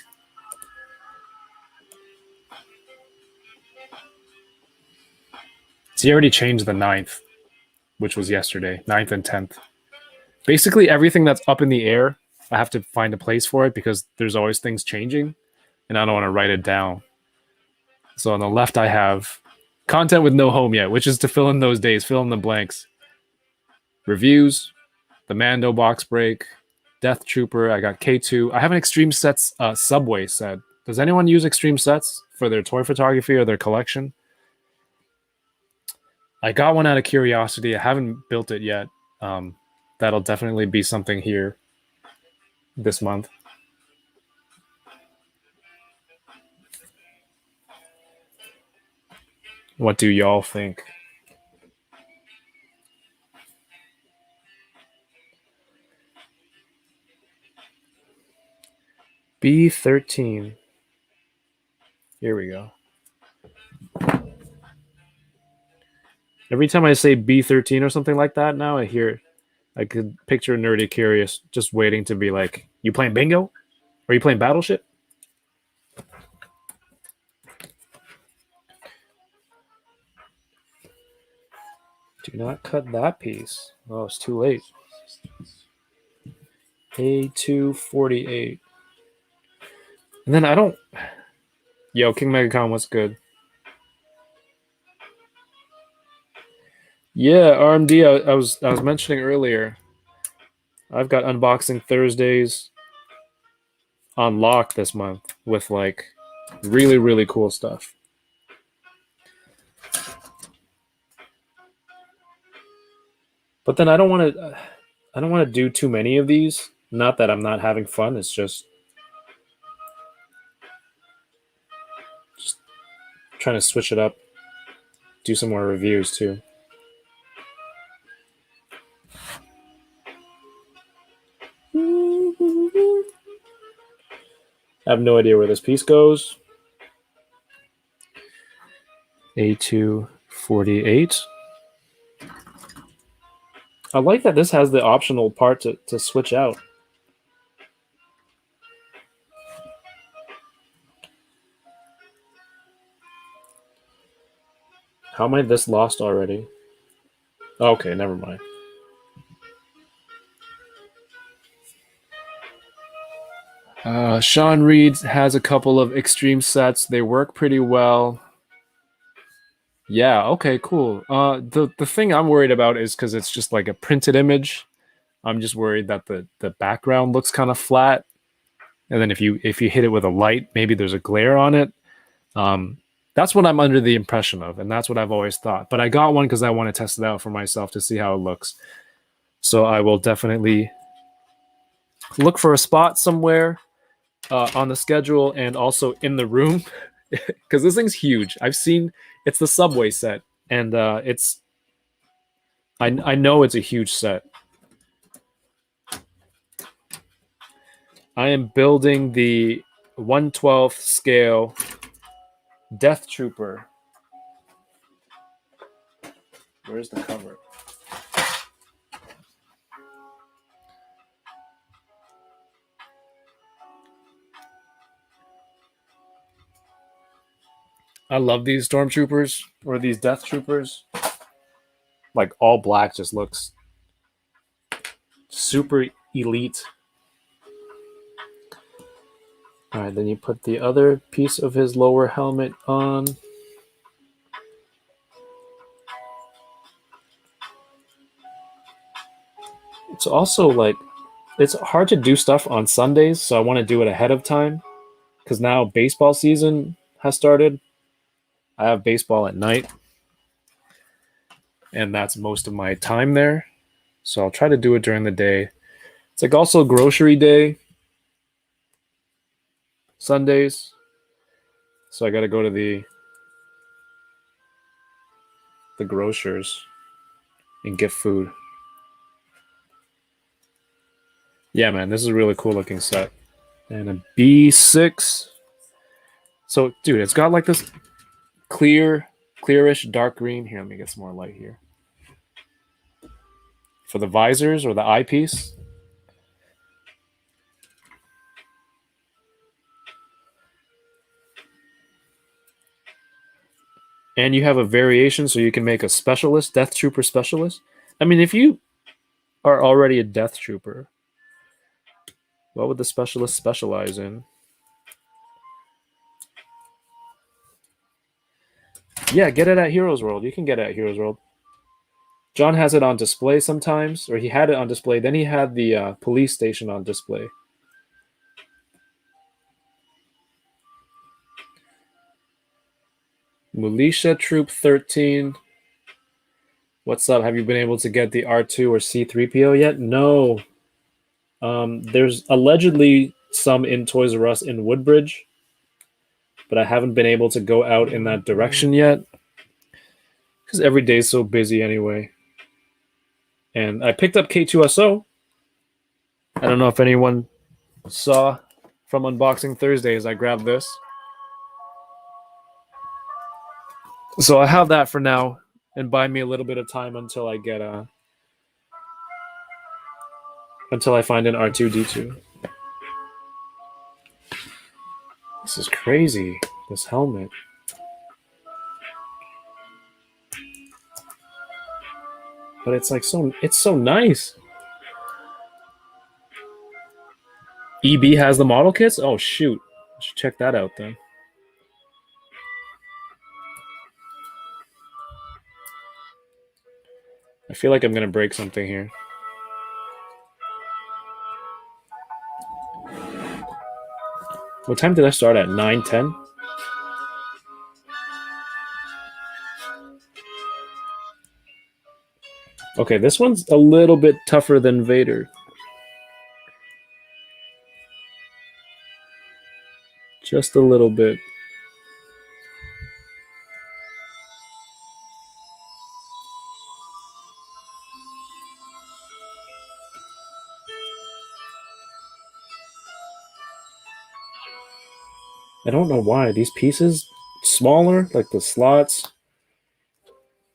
so he already changed the 9th, which was yesterday, 9th and 10th. Basically, everything that's up in the air, I have to find a place for it because there's always things changing, and I don't want to write it down. So on the left, I have content with no home yet, which is to fill in those days, fill in the blanks. Reviews, the Mando box break, Death Trooper. I got K2. I have an Extreme Sets Subway set. Does anyone use Extreme Sets for their toy photography or their collection? I got one out of curiosity. I haven't built it yet. That'll definitely be something here this month. What do y'all think? B13. Here we go. Every time I say B13 or something like that now, I could picture Nerdy Curious just waiting to be like, you playing bingo? Are you playing Battleship? Do not cut that piece. Oh, it's too late. A248. And then I don't... Yo, King Megacon, what's good? Yeah, RMD, I was mentioning earlier, I've got unboxing Thursdays on lock this month with like really, really cool stuff. But then I don't want to do too many of these. Not that I'm not having fun, it's just trying to switch it up, do some more reviews too. I have no idea where this piece goes. A248. I like that this has the optional part to switch out. How am I this lost already? Okay, never mind. Sean Reed has a couple of extreme sets. They work pretty well. Yeah, okay, cool. The thing I'm worried about is because it's just like a printed image. I'm just worried that the background looks kind of flat, and then if you hit it with a light, maybe there's a glare on it. That's what I'm under the impression of, and that's what I've always thought. But I got one because I want to test it out for myself to see how it looks. So I will definitely look for a spot somewhere on the schedule and also in the room because this thing's huge. I've seen it's the Subway set, and it's I know it's a huge set. I am building the 1/12 scale Death Trooper. Where's the cover? I love these stormtroopers or these death troopers. Like all black just looks super elite. All right, then you put the other piece of his lower helmet on. It's also like it's hard to do stuff on Sundays, so I want to do it ahead of time because now baseball season has started. I have baseball at night, and that's most of my time there. So I'll try to do it during the day. It's like also grocery day, Sundays. So I got to go to the grocers and get food. Yeah, man, this is a really cool looking set. And a B6. So, dude, it's got like this clearish dark green. Here, let me get some more light here. For the visors or the eyepiece. And you have a variation so you can make a specialist, Death Trooper specialist. I mean, if you are already a Death Trooper, what would the specialist specialize in? Yeah, get it at Heroes World. You can get it at Heroes World. John has it on display sometimes, or he had it on display. Then he had the police station on display. Militia Troop 13. What's up? Have you been able to get the R2 or C3PO yet? No. There's allegedly some in Toys R Us in Woodbridge, but I haven't been able to go out in that direction yet because every day's so busy anyway. And I picked up K2SO. I don't know if anyone saw from Unboxing Thursdays. I grabbed this. So I have that for now and buy me a little bit of time until I get until I find an R2D2. This is crazy, this helmet. But it's like it's so nice. EB has the model kits? Oh shoot. I should check that out then. I feel like I'm gonna break something here. What time did I start at? 9:10? Okay, this one's a little bit tougher than Vader. Just a little bit. I don't know why. These pieces smaller, like the slots.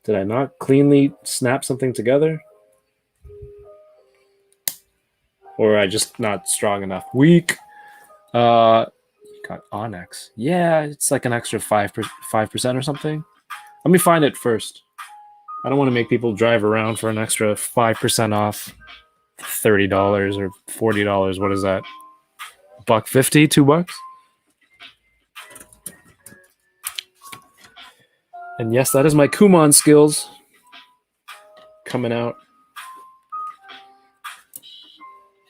Did I not cleanly snap something together? Or I just not strong enough? Weak. Got Onyx. Yeah, it's like an extra 5% or something. Let me find it first. I don't want to make people drive around for an extra 5% off $30 or $40. What is that? $1.50, $2? And yes, that is my Kumon skills coming out.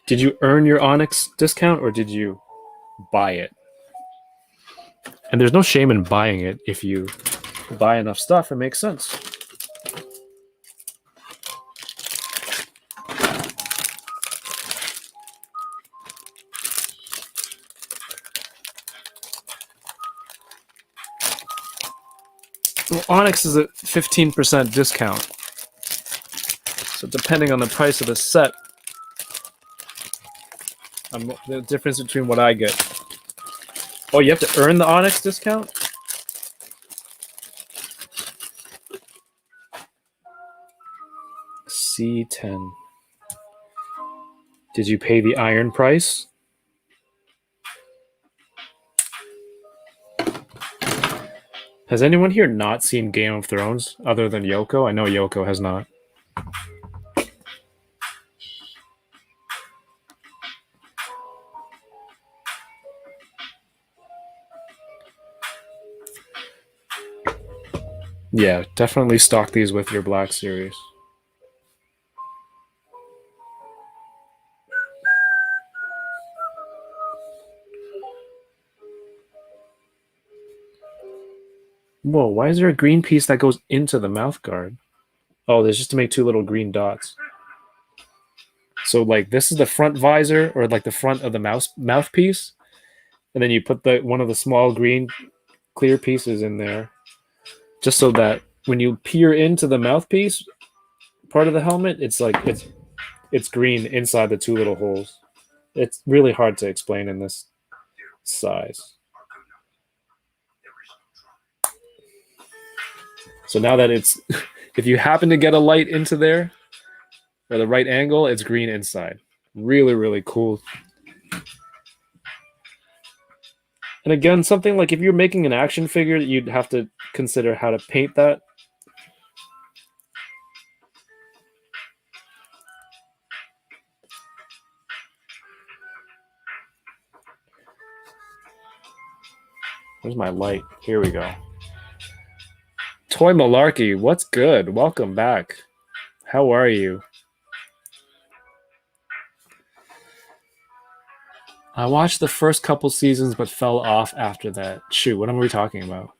Did you earn your Onyx discount or did you buy it? And there's no shame in buying it. If you buy enough stuff, it makes sense. Well, Onyx is a 15% discount. So depending on the price of the set, the difference between what I get. Oh, you have to earn the Onyx discount? C10. Did you pay the iron price? Has anyone here not seen Game of Thrones other than Yoko? I know Yoko has not. Yeah, definitely stock these with your Black Series. Whoa, why is there a green piece that goes into the mouth guard? Oh, there's just to make two little green dots. So like this is the front visor or like the front of the mouthpiece, and then you put one of the small green clear pieces in there, just so that when you peer into the mouthpiece part of the helmet, it's like it's green inside the two little holes. It's really hard to explain in this size. So now that it's, if you happen to get a light into there or the right angle, it's green inside. Really, really cool. And again, something like if you're making an action figure, you'd have to consider how to paint that. Where's my light? Here we go. Toy Malarkey, what's good? Welcome back. How are you? I watched the first couple seasons but fell off after that. Shoot, what am we talking about?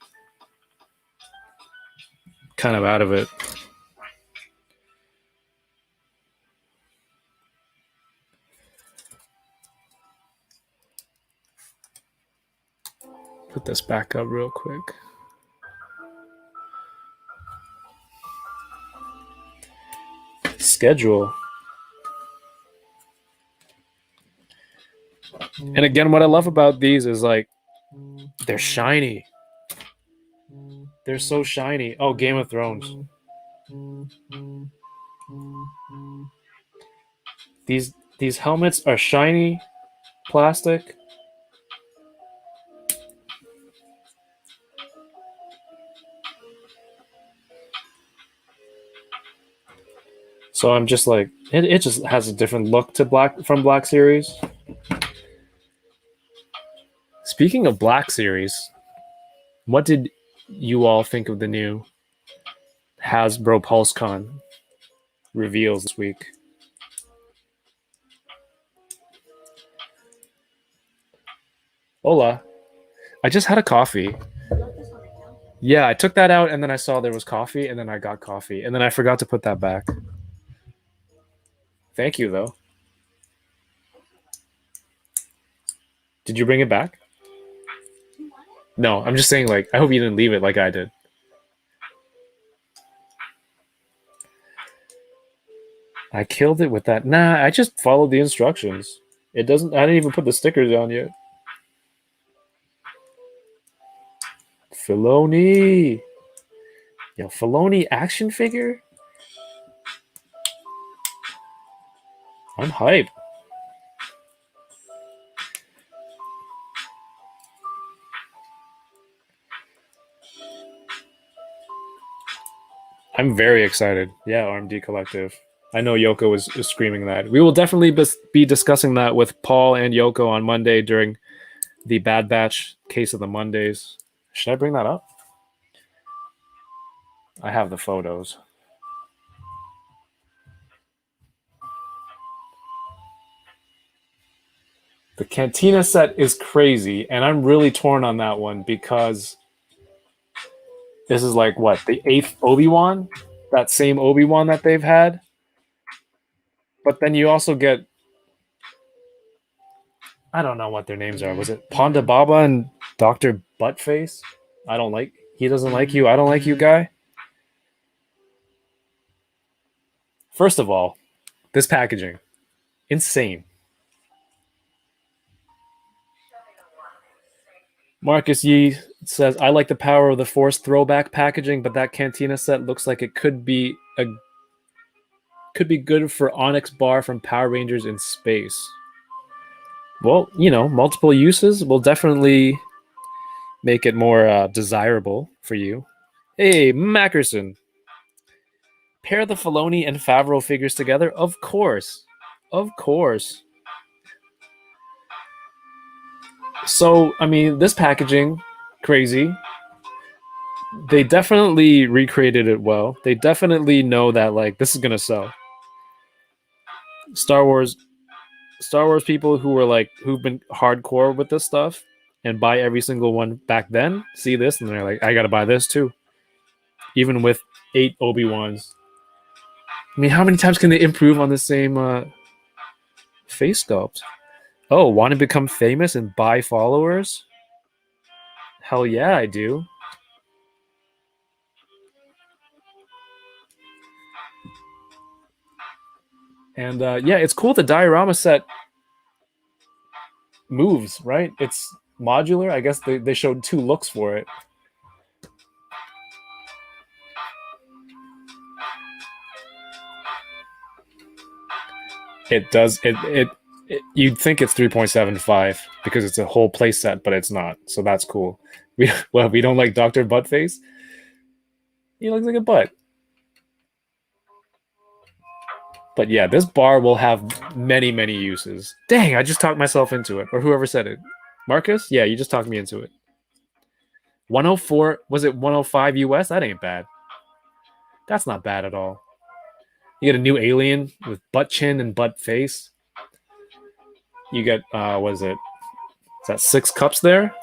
Kind of out of it. Put this back up real quick. Schedule. And again, what I love about these is like they're shiny. They're so shiny. Oh, Game of Thrones. These helmets are shiny plastic. So I'm just like it just has a different look to Black Series. Speaking of Black Series, what did you all think of the new Hasbro PulseCon reveals this week? Hola. I just had a coffee. Yeah, I took that out and then I saw there was coffee and then I got coffee and then I forgot to put that back. Thank you though. Did you bring it back? No, I'm just saying like I hope you didn't leave it like I did. I killed it with that. Nah, I just followed the instructions. It doesn't I didn't even put the stickers on yet. Filoni. Yo, Filoni action figure? I'm hype. I'm very excited. Yeah, RMD Collective. I know Yoko is screaming that. We will definitely be discussing that with Paul and Yoko on Monday during the Bad Batch case of the Mondays. Should I bring that up? I have the photos. The Cantina set is crazy, and I'm really torn on that one because this is like what the 8th Obi-Wan, that same Obi-Wan that they've had. But then you also get I don't know what their names are. Was it Ponda Baba and Doctor Buttface? I don't like. He doesn't like you. I don't like you, guy. First of all, this packaging, insane. Marcus Yee says, "I like the power of the Force throwback packaging, but that Cantina set looks like it could be good for Onyx Bar from Power Rangers in space." Well, you know, multiple uses will definitely make it more desirable for you. Hey, Mackerson, pair the Filoni and Favreau figures together? Of course. Of course. So, I mean, this packaging, crazy. They definitely recreated it well. They definitely know that like this is gonna sell. Star Wars Star Wars people who were like who've been hardcore with this stuff and buy every single one back then, see this and they're like, I gotta buy this too. Even with 8 Obi-Wans. I mean, how many times can they improve on the same face sculpt? Oh, want to become famous and buy followers? Hell yeah, I do. And yeah, it's cool the diorama set moves, right? It's modular. I guess they showed 2 looks for it. It does you'd think it's 3.75 because it's a whole play set, but it's not. So that's cool. We don't like Dr. Buttface. He looks like a butt. But yeah, this bar will have many, many uses. Dang, I just talked myself into it. Or whoever said it. Marcus? Yeah, you just talked me into it. 104, was it 105 US? That ain't bad. That's not bad at all. You get a new alien with butt chin and butt face. You get, was it? Is that 6 cups there?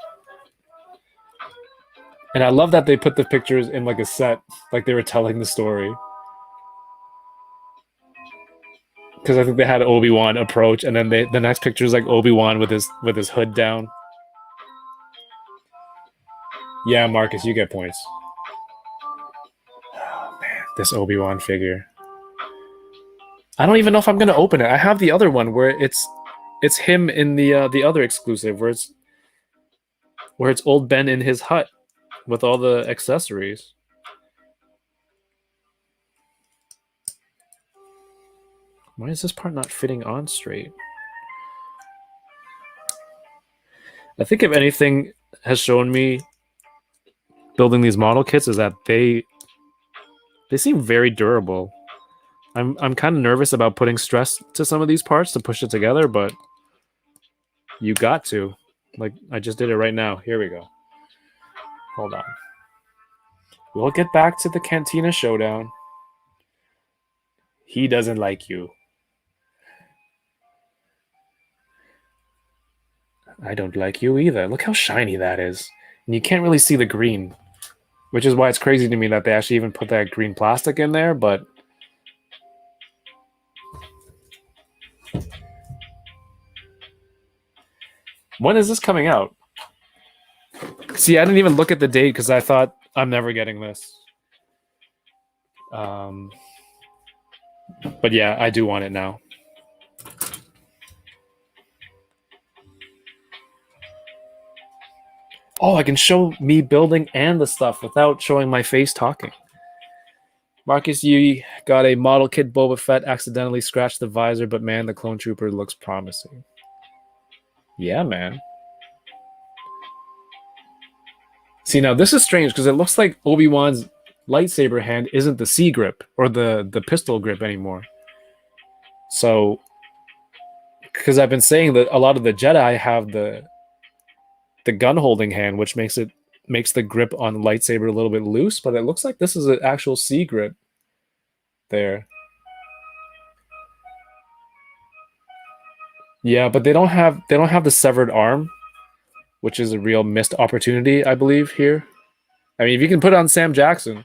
And I love that they put the pictures in like a set, like they were telling the story. Because I think they had Obi-Wan approach, and then the next picture is like Obi-Wan with his hood down. Yeah, Marcus, you get points. Oh man, this Obi-Wan figure. I don't even know if I'm gonna open it. I have the other one where it's him in the other exclusive where it's old Ben in his hut with all the accessories. Why is this part not fitting on straight? I think if anything has shown me building these model kits is that they seem very durable. I'm kind of nervous about putting stress to some of these parts to push it together, but you got to. Like I just did it right now. Here we go. Hold on. We'll get back to the Cantina showdown. He doesn't like you. I don't like you either. Look how shiny that is. And you can't really see the green, which is why it's crazy to me that they actually even put that green plastic in there, but when is this coming out? See, I didn't even look at the date because I thought I'm never getting this. But yeah, I do want it now. Oh, I can show me building and the stuff without showing my face talking. Marcus, you got a model kit Boba Fett, accidentally scratched the visor, but man, the clone trooper looks promising. Yeah, man. See, now this is strange because it looks like Obi-Wan's lightsaber hand isn't the C grip or the pistol grip anymore. So, because I've been saying that a lot of the Jedi have the gun holding hand, which makes the grip on lightsaber a little bit loose, but it looks like this is an actual C grip there. Yeah, but they don't have the severed arm, which is a real missed opportunity, I believe, here. I mean, if you can put it on Sam Jackson,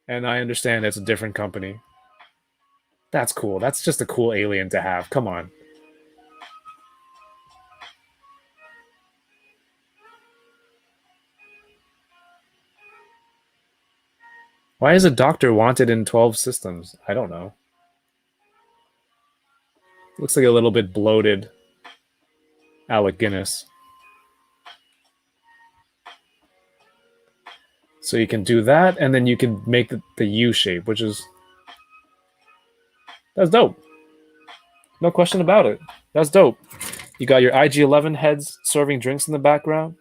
and I understand it's a different company. That's cool. That's just a cool alien to have. Come on. Why is a doctor wanted in 12 systems? I don't know. Looks like a little bit bloated Alec Guinness. So you can do that, and then you can make the U shape, which is... That's dope. No question about it. That's dope. You got your IG-11 heads serving drinks in the background.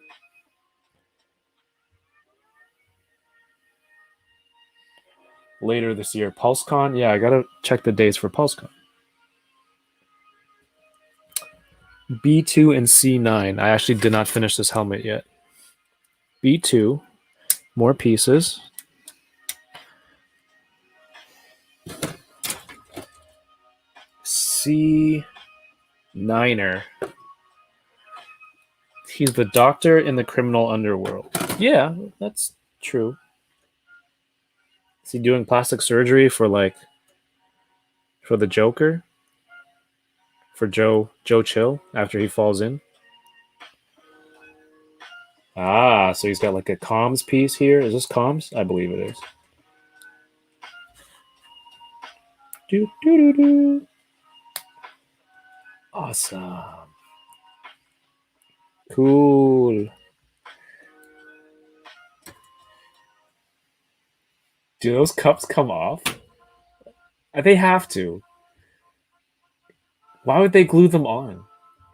Later this year, PulseCon. Yeah, I gotta check the dates for PulseCon. B2 and C9. I actually did not finish this helmet yet. B2, more pieces. C9er. He's the doctor in the criminal underworld. Yeah, that's true. Is he doing plastic surgery for the Joker? For Joe Chill after he falls in? Ah, so he's got like a comms piece here. Is this comms? I believe it is. Do do do do. Awesome. Cool. Do those cups come off? They have to. Why would they glue them on?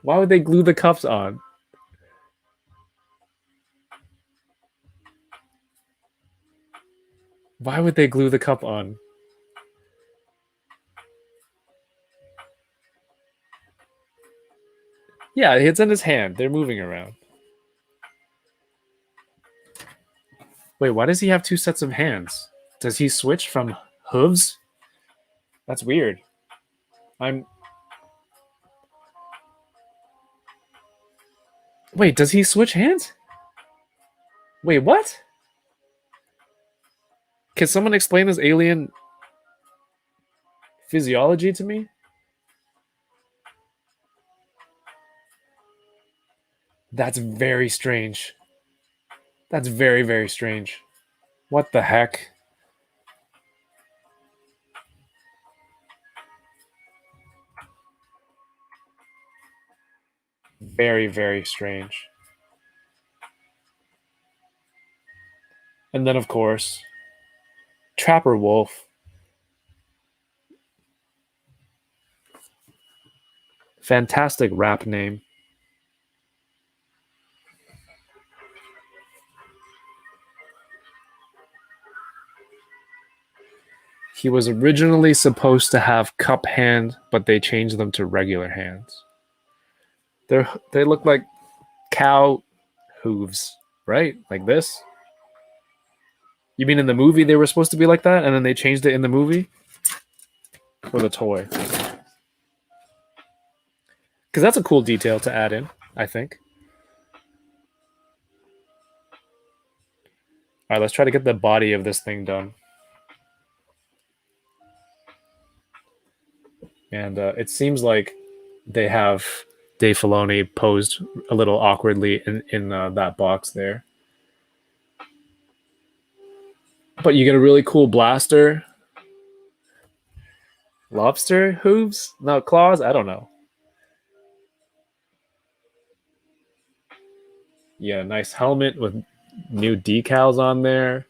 Why would they glue the cups on? Why would they glue the cup on? Yeah, it's in his hand. They're moving around. Wait, why does he have two sets of hands? Does he switch from hooves? That's weird. Wait, does he switch hands? Wait, what? Can someone explain this alien physiology to me? That's very strange. That's very, very strange. What the heck? Very, very strange. And then, of course, Trapper Wolf. Fantastic rap name. He was originally supposed to have cup hand, but they changed them to regular hands. They look like cow hooves, right? Like this? You mean in the movie they were supposed to be like that, and then they changed it in the movie? Or the toy? because that's a cool detail to add in, I think. All right, let's try to get the body of this thing done. And it seems like they have Dave Filoni posed a little awkwardly in that box there. But you get a really cool blaster. Lobster hooves? No, claws? I don't know. Yeah, nice helmet with new decals on there.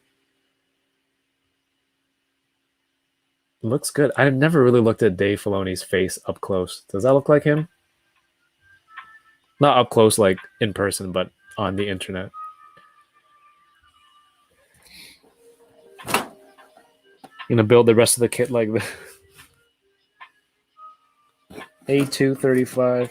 Looks good. I've never really looked at Dave Filoni's face up close. Does that look like him? Not up close like in person, but on the internet. Gonna build the rest of the kit like this. A235.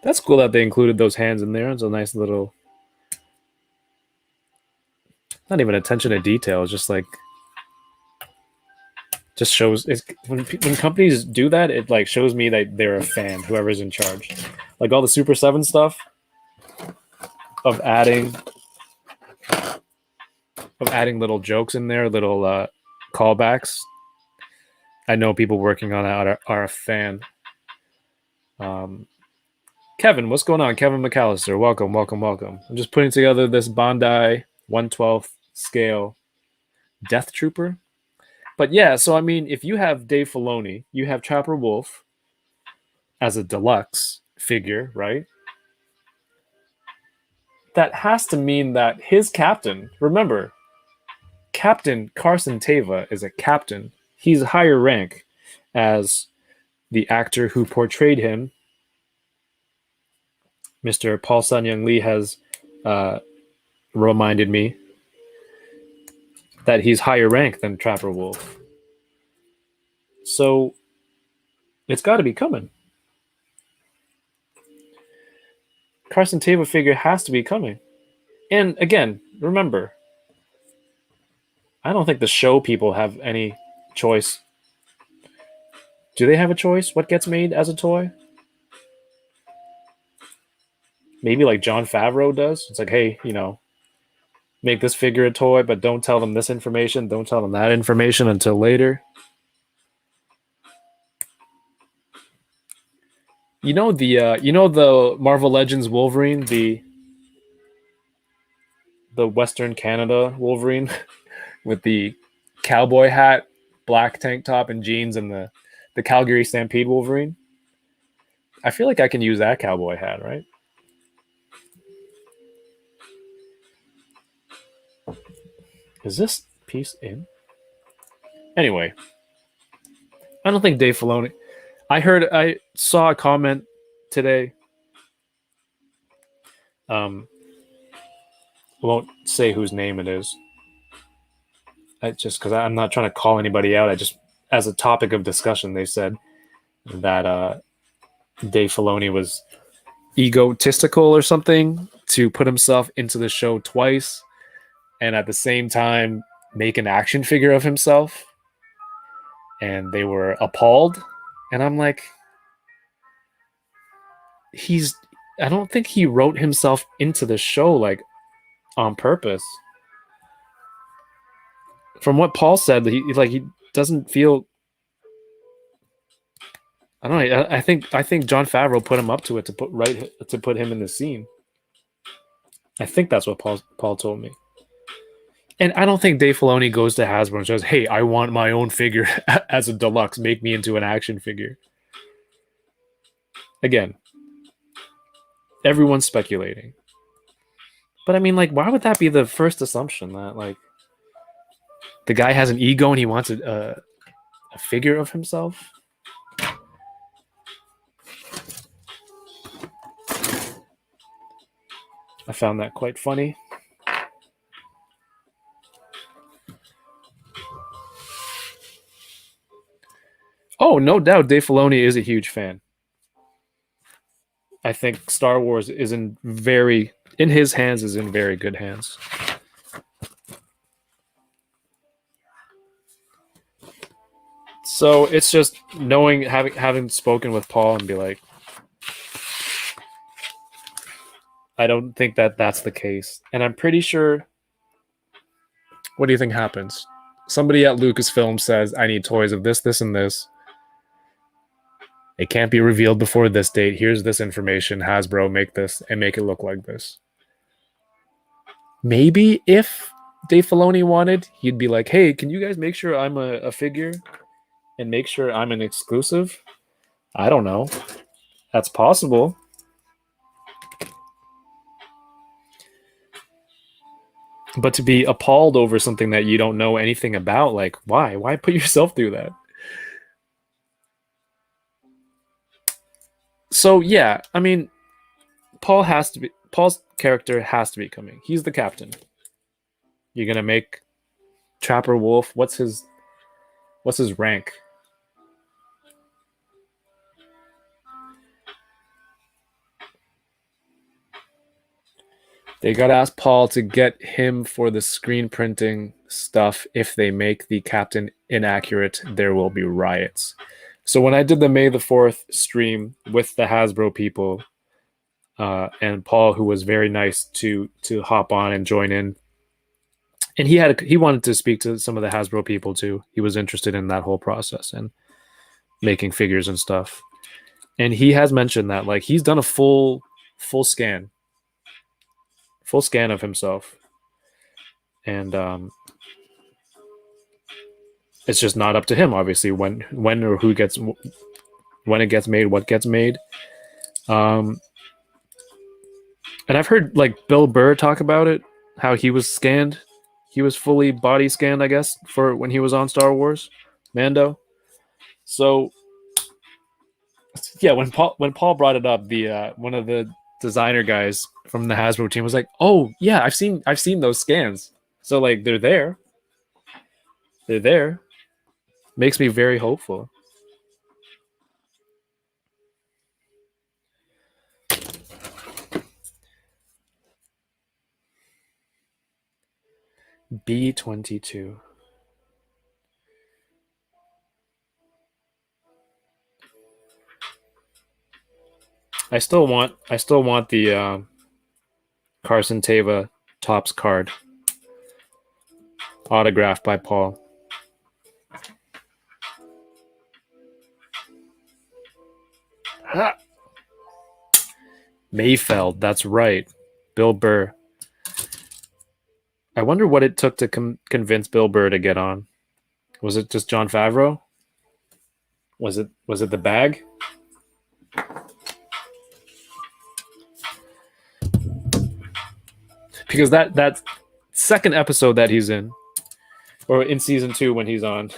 That's cool that they included those hands in there. It's a nice little, not even attention to detail. It's just like, just shows. It's, when companies do that, it like shows me that they're a fan. Whoever's in charge, like all the Super 7 stuff of adding little jokes in there, little callbacks. I know people working on it are a fan. Kevin, what's going on? Kevin McAllister, welcome, welcome, welcome. I'm just putting together this Bandai 1/12 scale Death Trooper. But yeah, so I mean, if you have Dave Filoni, you have Trapper Wolf as a deluxe figure, right? That has to mean that his captain, remember, Captain Carson Teva is a captain. He's a higher rank as the actor who portrayed him. Mr. Paul Sun-Young Lee has reminded me that he's higher rank than Trapper Wolf. So it's got to be coming. Carson Teva figure has to be coming. And again, remember, I don't think the show people have any choice. Do they have a choice? What gets made as a toy? Maybe like Jon Favreau does. It's like, hey, you know, make this figure a toy, but don't tell them this information. Don't tell them that information until later. You know the Marvel Legends Wolverine, the Western Canada Wolverine with the cowboy hat, black tank top and jeans, and the Calgary Stampede Wolverine. I feel like I can use that cowboy hat, right? Is this piece in? Anyway, I don't think Dave Filoni. I saw a comment today. I won't say whose name it is. Just because I'm not trying to call anybody out. I just, as a topic of discussion, they said that Dave Filoni was egotistical or something to put himself into the show twice, and at the same time make an action figure of himself. And they were appalled. And I'm like, I don't think he wrote himself into the show like on purpose. From what Paul said, he doesn't feel. I don't know. I think Jon Favreau put him up to it to put him in the scene. I think that's what Paul told me. And I don't think Dave Filoni goes to Hasbro and says, "Hey, I want my own figure as a deluxe. Make me into an action figure." Again, everyone's speculating. But I mean, like, why would that be the first assumption that, like, the guy has an ego and he wants a figure of himself? I found that quite funny. Oh, no doubt Dave Filoni is a huge fan. I think Star Wars is in his hands, is in very good hands. So it's just knowing, having spoken with Paul and be like, I don't think that that's the case, and I'm pretty sure. What do you think happens? Somebody at Lucasfilm says, "I need toys of this, this, and this. It can't be revealed before this date. Here's this information. Hasbro, make this and make it look like this." Maybe if Dave Filoni wanted, he'd be like, "Hey, can you guys make sure I'm a figure and make sure I'm an exclusive?" I don't know. That's possible. But to be appalled over something that you don't know anything about, like, why? Why put yourself through that? So yeah, I mean, Paul's character has to be coming. He's the captain. You're gonna make Trapper Wolf. What's his rank? They gotta ask Paul to get him for the screen printing stuff. If they make the captain inaccurate, there will be riots. So when I did the May the 4th stream with the Hasbro people, and Paul, who was very nice to hop on and join in, and he wanted to speak to some of the Hasbro people too. He was interested in that whole process and making figures and stuff. And he has mentioned that like he's done a full scan of himself, and it's just not up to him, obviously, when or who gets, when it gets made, what gets made. And I've heard like Bill Burr talk about it, how he was scanned, he was fully body scanned, I guess, for when he was on Star Wars Mando. So yeah, when Paul brought it up, the one of the designer guys from the Hasbro team was like, "Oh yeah, I've seen those scans." So like they're there. They're there. Makes me very hopeful. B-22. I still want the Carson Teva Topps card autographed by Paul. Ha! Mayfeld, that's right. Bill Burr. I wonder what it took to convince Bill Burr to get on. Was it just Jon Favreau? Was it the bag? Because that second episode that he's in, or in season 2 when he's on,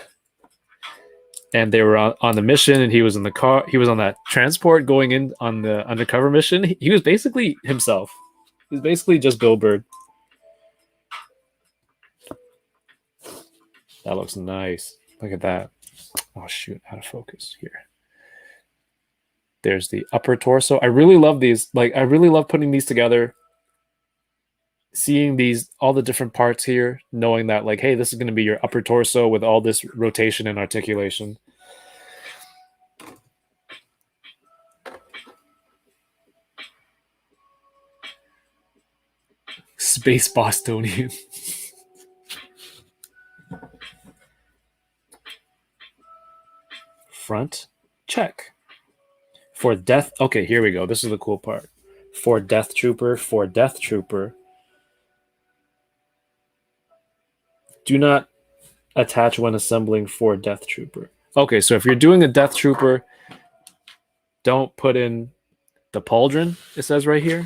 and they were on the mission, and he was in the car, he was on that transport going in on the undercover mission. He was basically himself. He was basically just Bill Burr. That looks nice. Look at that. Oh shoot, out of focus here. There's the upper torso. I really love these. Like, I really love putting these together, seeing these, all the different parts here, knowing that like, hey, this is going to be your upper torso with all this rotation and articulation. Space Bostonian. Front, check. For Death, okay, here we go. This is the cool part. For Death Trooper, do not attach when assembling for Death Trooper. Okay, so if you're doing a Death Trooper, don't put in the pauldron, it says right here.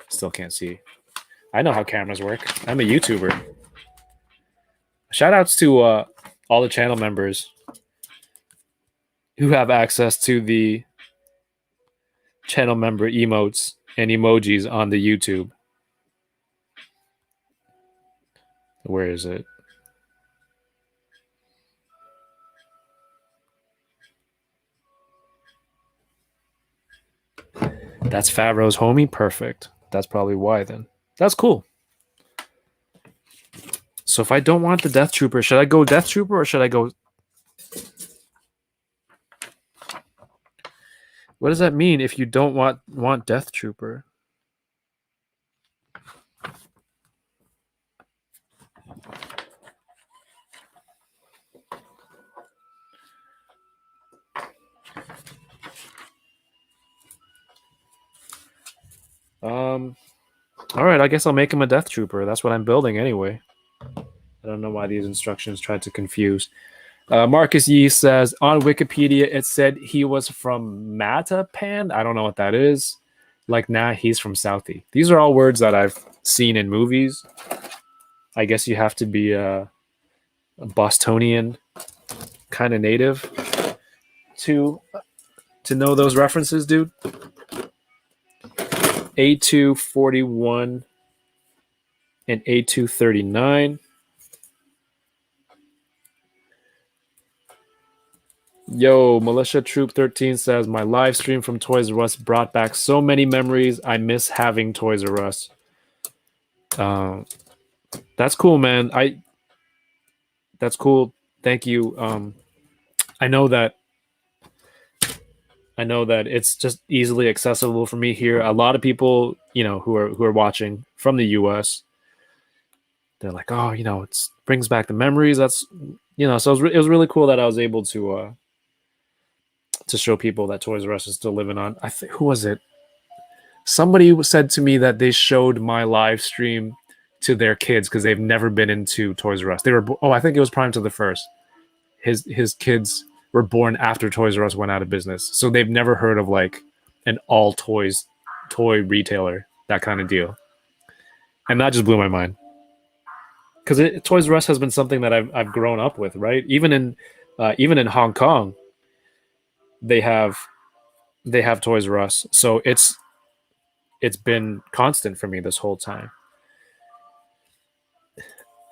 Still can't see. I know how cameras work. I'm a YouTuber. Shout outs to all the channel members who have access to the channel member emotes and emojis on the YouTube. Where is it? That's Favreau's homie? Perfect. That's probably why then. That's cool. So if I don't want the Death Trooper, should I go Death Trooper or should I go... What does that mean if you don't want Death Trooper? All right, I guess I'll make him a Death Trooper. That's what I'm building anyway. I don't know why these instructions tried to confuse. Marcus Yee says, on Wikipedia, it said he was from Matapan. I don't know what that is. Like, nah, he's from Southie. These are all words that I've seen in movies. I guess you have to be a Bostonian kind of native to know those references, dude. A241 and A239. Yo, Militia Troop 13 says, my live stream from Toys R Us brought back so many memories. I miss having Toys R Us. That's cool, man. That's cool. Thank you. I know that it's just easily accessible for me here. A lot of people, who are watching from the US, they're like, oh, it brings back the memories. That's, so it was really cool that I was able to show people that Toys R Us is still living on. Who was it? Somebody said to me that they showed my live stream to their kids because they've never been into Toys R Us. I think it was Prime to the First. His kids were born after Toys R Us went out of business, so they've never heard of like an all toy retailer, that kind of deal, and that just blew my mind. Because Toys R Us has been something that I've grown up with, right? Even in Hong Kong, they have Toys R Us, so it's been constant for me this whole time.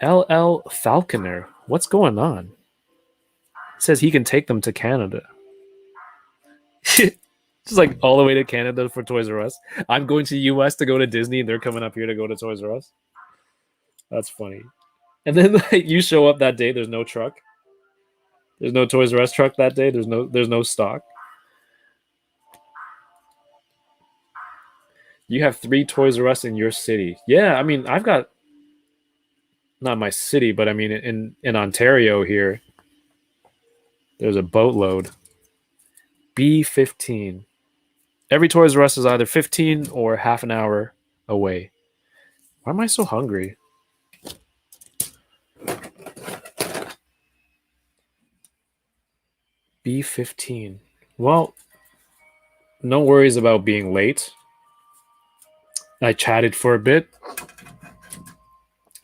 LL Falconer, what's going on? Says he can take them to Canada. Just like all the way to Canada for Toys R Us. I'm going to the US to go to Disney, and they're coming up here to go to Toys R Us. That's funny. And then you show up that day, there's no truck. There's no Toys R Us truck that day. There's no stock. You have 3 Toys R Us in your city. Yeah, I mean, I've got, not my city, but I mean in Ontario here, there's a boatload. B15. Every Toys R Us is either 15 or half an hour away. Why am I so hungry? B15. Well, no worries about being late. I chatted for a bit.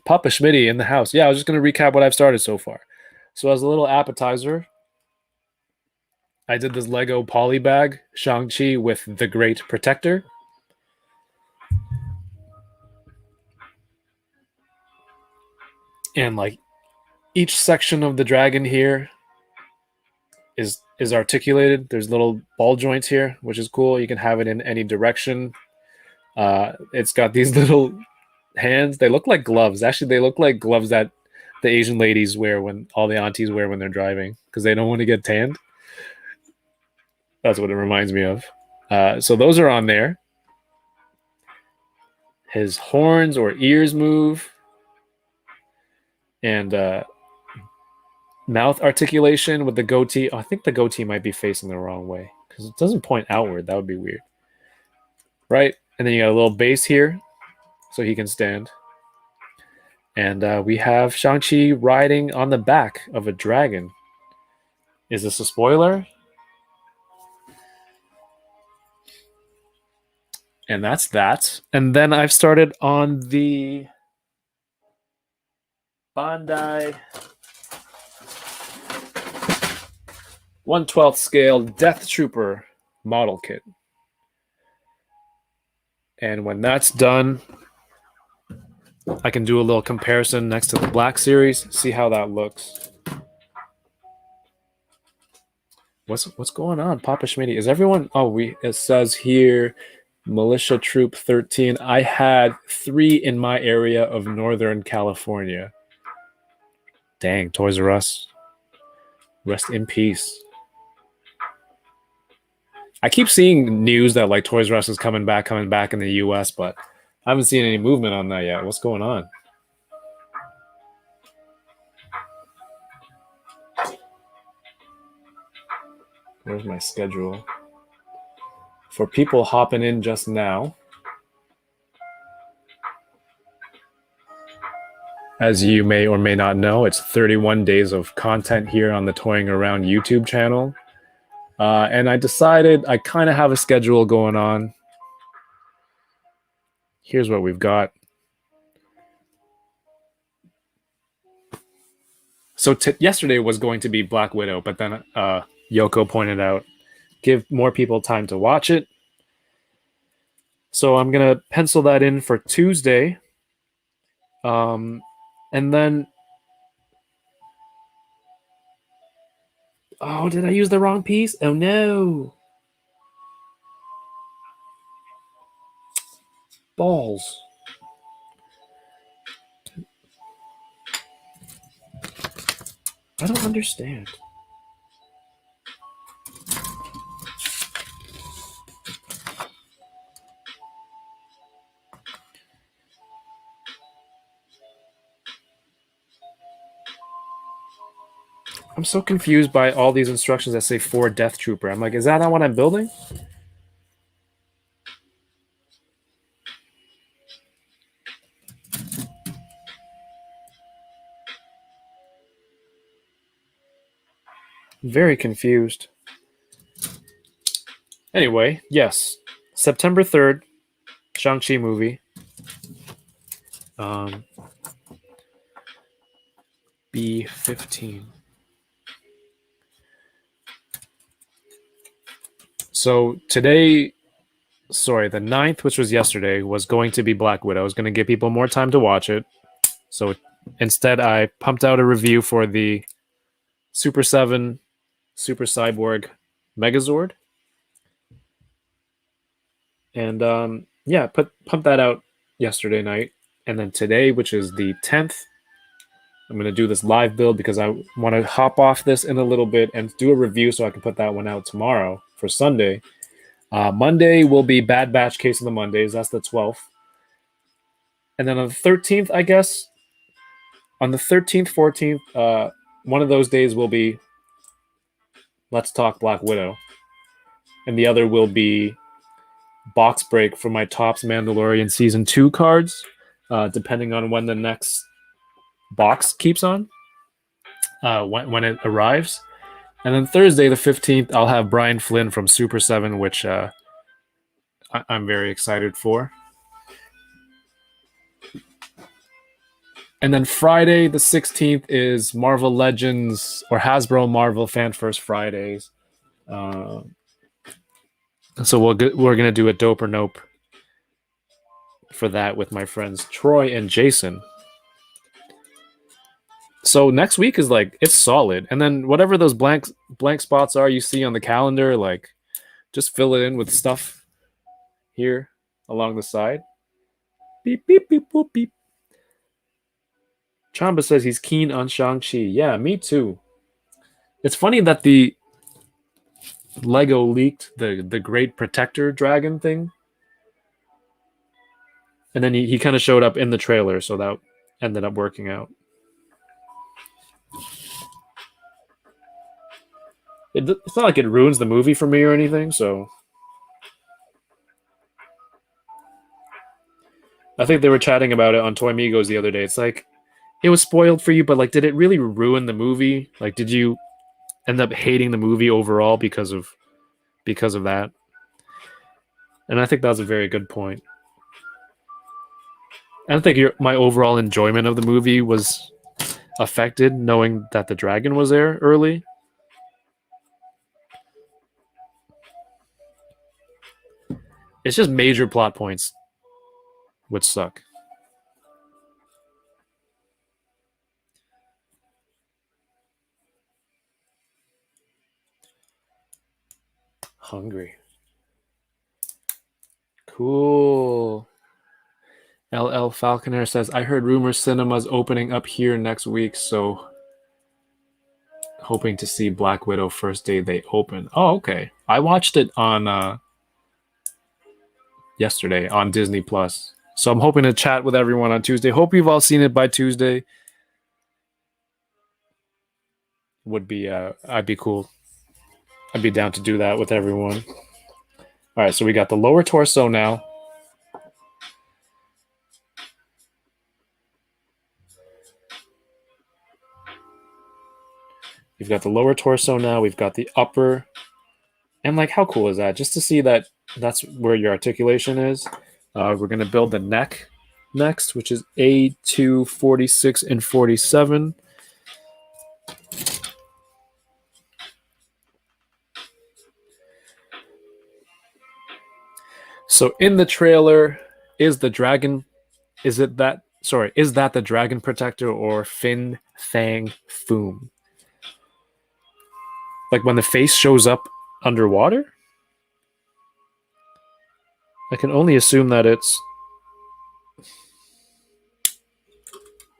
Papa Schmitty in the house. Yeah, I was just going to recap what I've started so far. So as a little appetizer, I did this Lego polybag Shang-Chi with the Great Protector. And like each section of the dragon here is articulated. There's little ball joints here, which is cool. You can have it in any direction. It's got these little hands. They look like gloves. Actually, they look like gloves that the Asian ladies wear when all the aunties wear when they're driving because they don't want to get tanned. That's what it reminds me of. So those are on there. His horns or ears move. And mouth articulation with the goatee. Oh, I think the goatee might be facing the wrong way because it doesn't point outward. That would be weird. Right? And then you got a little base here so he can stand. And we have Shang-Chi riding on the back of a dragon. Is this a spoiler? And that's that. And then I've started on the Bandai 1/12 scale Death Trooper model kit. And when that's done, I can do a little comparison next to the Black Series, see how that looks. What's going on, Papa Schmitty? Is everyone... Oh, it says here, Militia Troop 13. I had 3 in my area of Northern California. Dang, Toys R Us. Rest in peace. I keep seeing news that like Toys R Us is coming back in the US, but I haven't seen any movement on that yet. What's going on? Where's my schedule? For people hopping in just now, as you may or may not know, it's 31 days of content here on the Toying Around YouTube channel. And I decided I kind of have a schedule going on. Here's what we've got. So yesterday was going to be Black Widow, but then Yoko pointed out, give more people time to watch it. So I'm going to pencil that in for Tuesday. And then... Oh, did I use the wrong piece? Oh, no. Balls. I don't understand. I'm so confused by all these instructions that say for Death Trooper. I'm like, is that not what I'm building? Very confused. Anyway, yes. September 3rd, Shang-Chi movie. B15. So today, sorry, the 9th, which was yesterday, was going to be Black Widow. I was going to give people more time to watch it. So instead, I pumped out a review for the Super 7 Super Cyborg Megazord. And yeah, pumped that out yesterday night. And then today, which is the 10th, I'm going to do this live build because I want to hop off this in a little bit and do a review so I can put that one out tomorrow for Sunday. Monday will be Bad Batch Case of the Mondays. That's the 12th. And then on the 13th, I guess, on the 13th, 14th, one of those days will be Let's Talk Black Widow. And the other will be box break for my Topps Mandalorian Season 2 cards, depending on when the next box keeps on, when it arrives. And then Thursday, the 15th, I'll have Brian Flynn from Super 7, which I'm very excited for. And then Friday, the 16th, is Marvel Legends or Hasbro Marvel Fan First Fridays. So we're going to do a Dope or Nope for that with my friends Troy and Jason. So next week is like, it's solid. And then whatever those blank spots are you see on the calendar, like just fill it in with stuff here along the side. Beep, beep, beep, boop, beep. Chamba says he's keen on Shang-Chi. Yeah, me too. It's funny that the Lego leaked the Great Protector Dragon thing. And then he kind of showed up in the trailer, so that ended up working out. It's not like it ruins the movie for me or anything, so... I think they were chatting about it on Toy Migos the other day. It's like, it was spoiled for you, but like, did it really ruin the movie? Like, did you end up hating the movie overall because of that? And I think that was a very good point. I don't think my overall enjoyment of the movie was affected knowing that the dragon was there early. It's just major plot points which suck. Hungry. Cool. LL Falconer says, I heard Rumor Cinema's opening up here next week, so hoping to see Black Widow first day they open. Oh, okay. I watched it on yesterday on Disney Plus. So I'm hoping to chat with everyone on Tuesday. Hope you've all seen it by Tuesday. Would be I'd be cool. I'd be down to do that with everyone. All right, so we got the lower torso now. We've got the lower torso now. We've got the upper. And like, how cool is that? Just to see that that's where your articulation is. We're going to build the neck next, which is A2, 46, and 47. So in the trailer, is the dragon, is that the dragon protector or Fin Fang Foom? Like when the face shows up underwater? I can only assume that it's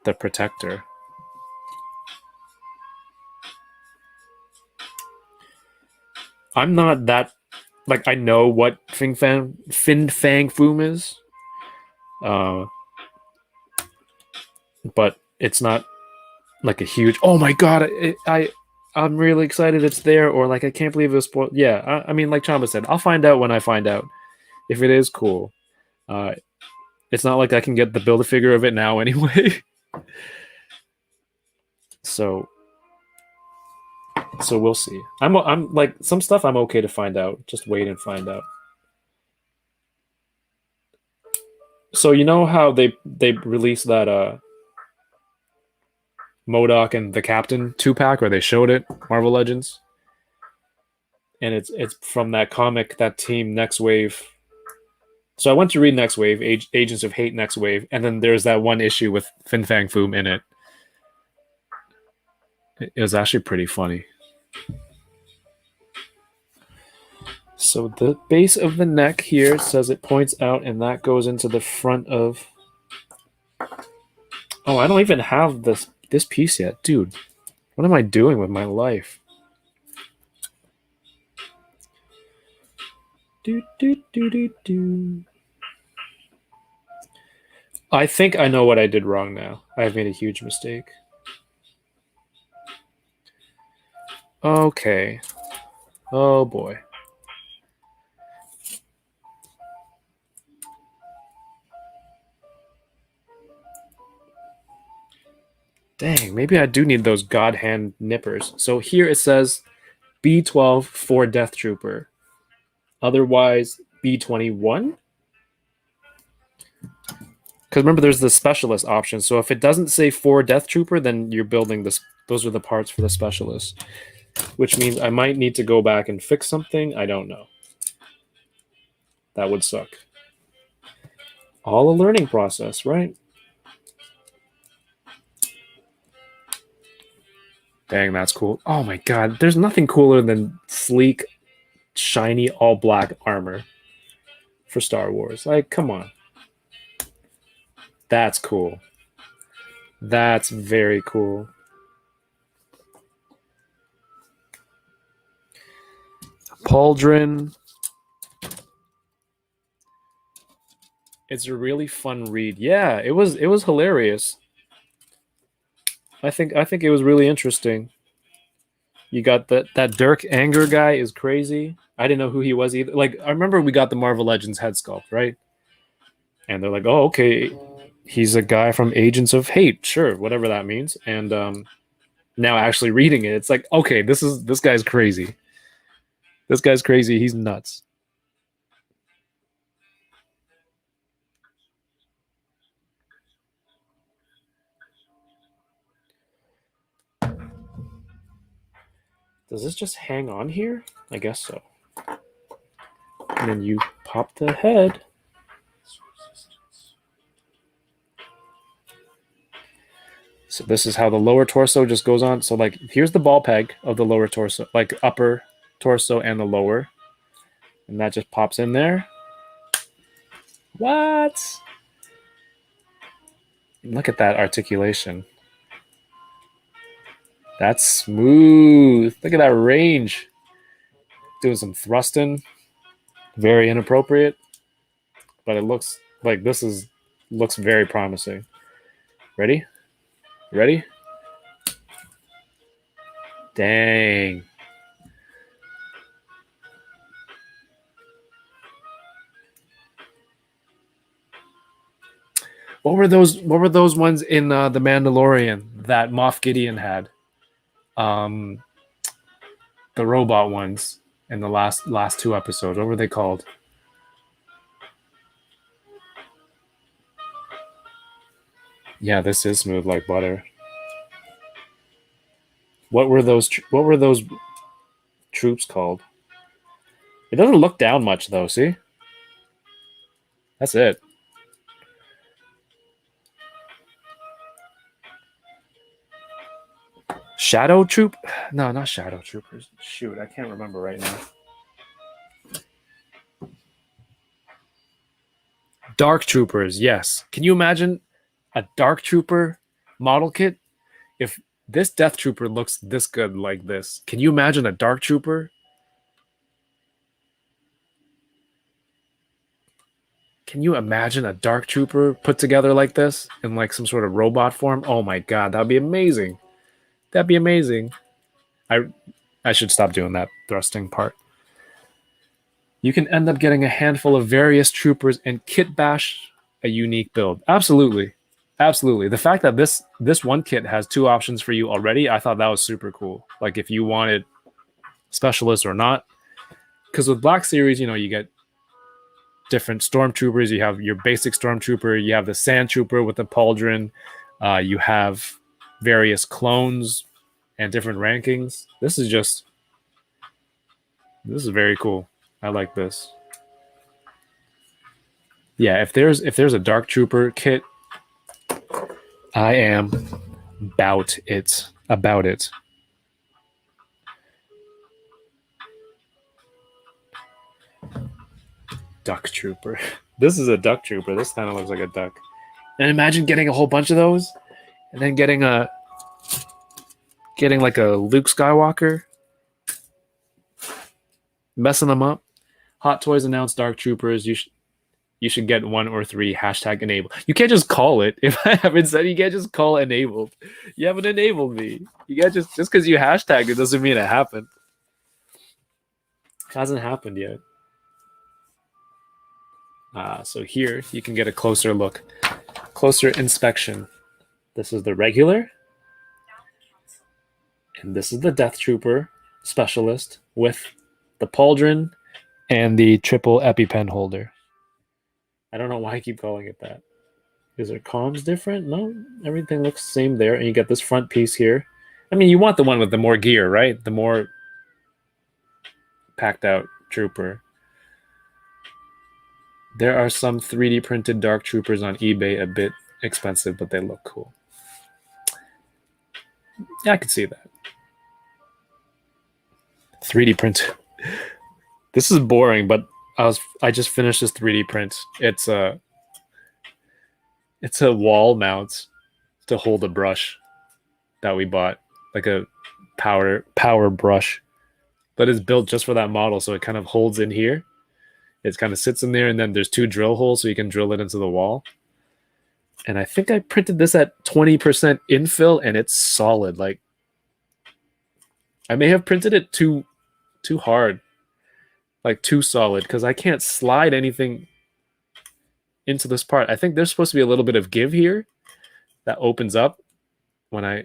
the protector. I'm not that, like, I know what Fin Fang Foom is, but it's not like a huge. Oh my god! I'm really excited it's there, or like I can't believe it was spoiled. Yeah, I mean, like Chamba said, I'll find out when I find out. If it is cool, it's not like I can get the Build-A-Figure of it now anyway. So we'll see. I'm like some stuff I'm okay to find out. Just wait and find out. So you know how they released that MODOK and the Captain 2-pack where they showed it, Marvel Legends? And it's from that comic, that team Next Wave. So I went to read Next Wave, Agents of Hate Next Wave, and then there's that one issue with Fin Fang Foom in it. It was actually pretty funny. So the base of the neck here says it points out, and that goes into the front of. Oh, I don't even have this piece yet, dude. What am I doing with my life? Do. I think I know what I did wrong now. I've made a huge mistake. Okay. Oh boy. Dang, maybe I do need those God hand nippers. So here it says B12 for Death Trooper. Otherwise, B21? Because remember, there's the specialist option. So if it doesn't say for Death Trooper, then you're building this. Those are the parts for the specialist. Which means I might need to go back and fix something. I don't know. That would suck. All a learning process, right? Dang, that's cool. Oh my god, there's nothing cooler than sleek, shiny, all black armor for Star Wars. Like, come on. That's cool. That's very cool. Pauldron. It's a really fun read. Yeah, it was hilarious. I think it was really interesting. You got that Dirk Anger guy is crazy. I didn't know who he was either. Like I remember we got the Marvel Legends head sculpt, right? And they're like, "Oh, okay, he's a guy from Agents of Hate, sure, whatever that means." And now actually reading it, it's like, okay, this guy's crazy. This guy's crazy. He's nuts. Does this just hang on here? I guess so. And then you pop the head. So this is how the lower torso just goes on. So like here's the ball peg of the lower torso, like upper torso and the lower. And that just pops in there. What? Look at that articulation. That's smooth. Look at that range. Doing some thrusting. Very inappropriate. But it looks like looks very promising. Ready? Ready? Dang. What were those ones in The Mandalorian that Moff Gideon had? The robot ones in the last two episodes. What were they called? Yeah, this is smooth like butter. What were those troops called? It doesn't look down much though, see? That's it. Shadow Troop? No, not Shadow Troopers. Shoot, I can't remember right now. Dark Troopers, yes. Can you imagine a Dark Trooper model kit? If this Death Trooper looks this good like this, can you imagine a Dark Trooper? Can you imagine a Dark Trooper put together like this in like some sort of robot form? Oh my god, that'd be amazing. That'd be amazing. I should stop doing that thrusting part. You can end up getting a handful of various troopers and kit bash a unique build. Absolutely. Absolutely. The fact that this one kit has two options for you already, I thought that was super cool. Like if you wanted specialists or not. Because with Black Series, you know, you get different stormtroopers. You have your basic stormtrooper. You have the sand trooper with the pauldron. You have various clones and different rankings. This is very cool. I like this. Yeah, if there's a Dark Trooper kit, I am about it. Duck Trooper. This is a Duck Trooper. This kind of looks like a duck. And imagine getting a whole bunch of those, and then getting like a Luke Skywalker, messing them up. Hot Toys announced Dark Troopers. You should get 1 or 3 #enabled. You can't just call it. If I haven't said, you can't just call enabled. You haven't enabled me. You can't just because you hashtagged it doesn't mean it happened. It hasn't happened yet. So here you can get a closer look, closer inspection. This is the regular, and this is the Death Trooper Specialist with the pauldron and the triple EpiPen holder. I don't know why I keep calling it that. Is their comms different? No, everything looks the same there. And you get this front piece here. I mean, you want the one with the more gear, right? The more packed out trooper. There are some 3D printed Dark Troopers on eBay, a bit expensive, but they look cool. Yeah, I could see that. 3D print. This is boring, but I just finished this 3D print. It's a wall mount to hold a brush that we bought, like a power brush, but it's built just for that model, so it kind of holds in here. It kind of sits in there, and then there's 2 drill holes so you can drill it into the wall. And I think I printed this at 20% infill, and it's solid. Like, I may have printed it too hard, like too solid, because I can't slide anything into this part. I think there's supposed to be a little bit of give here that opens up when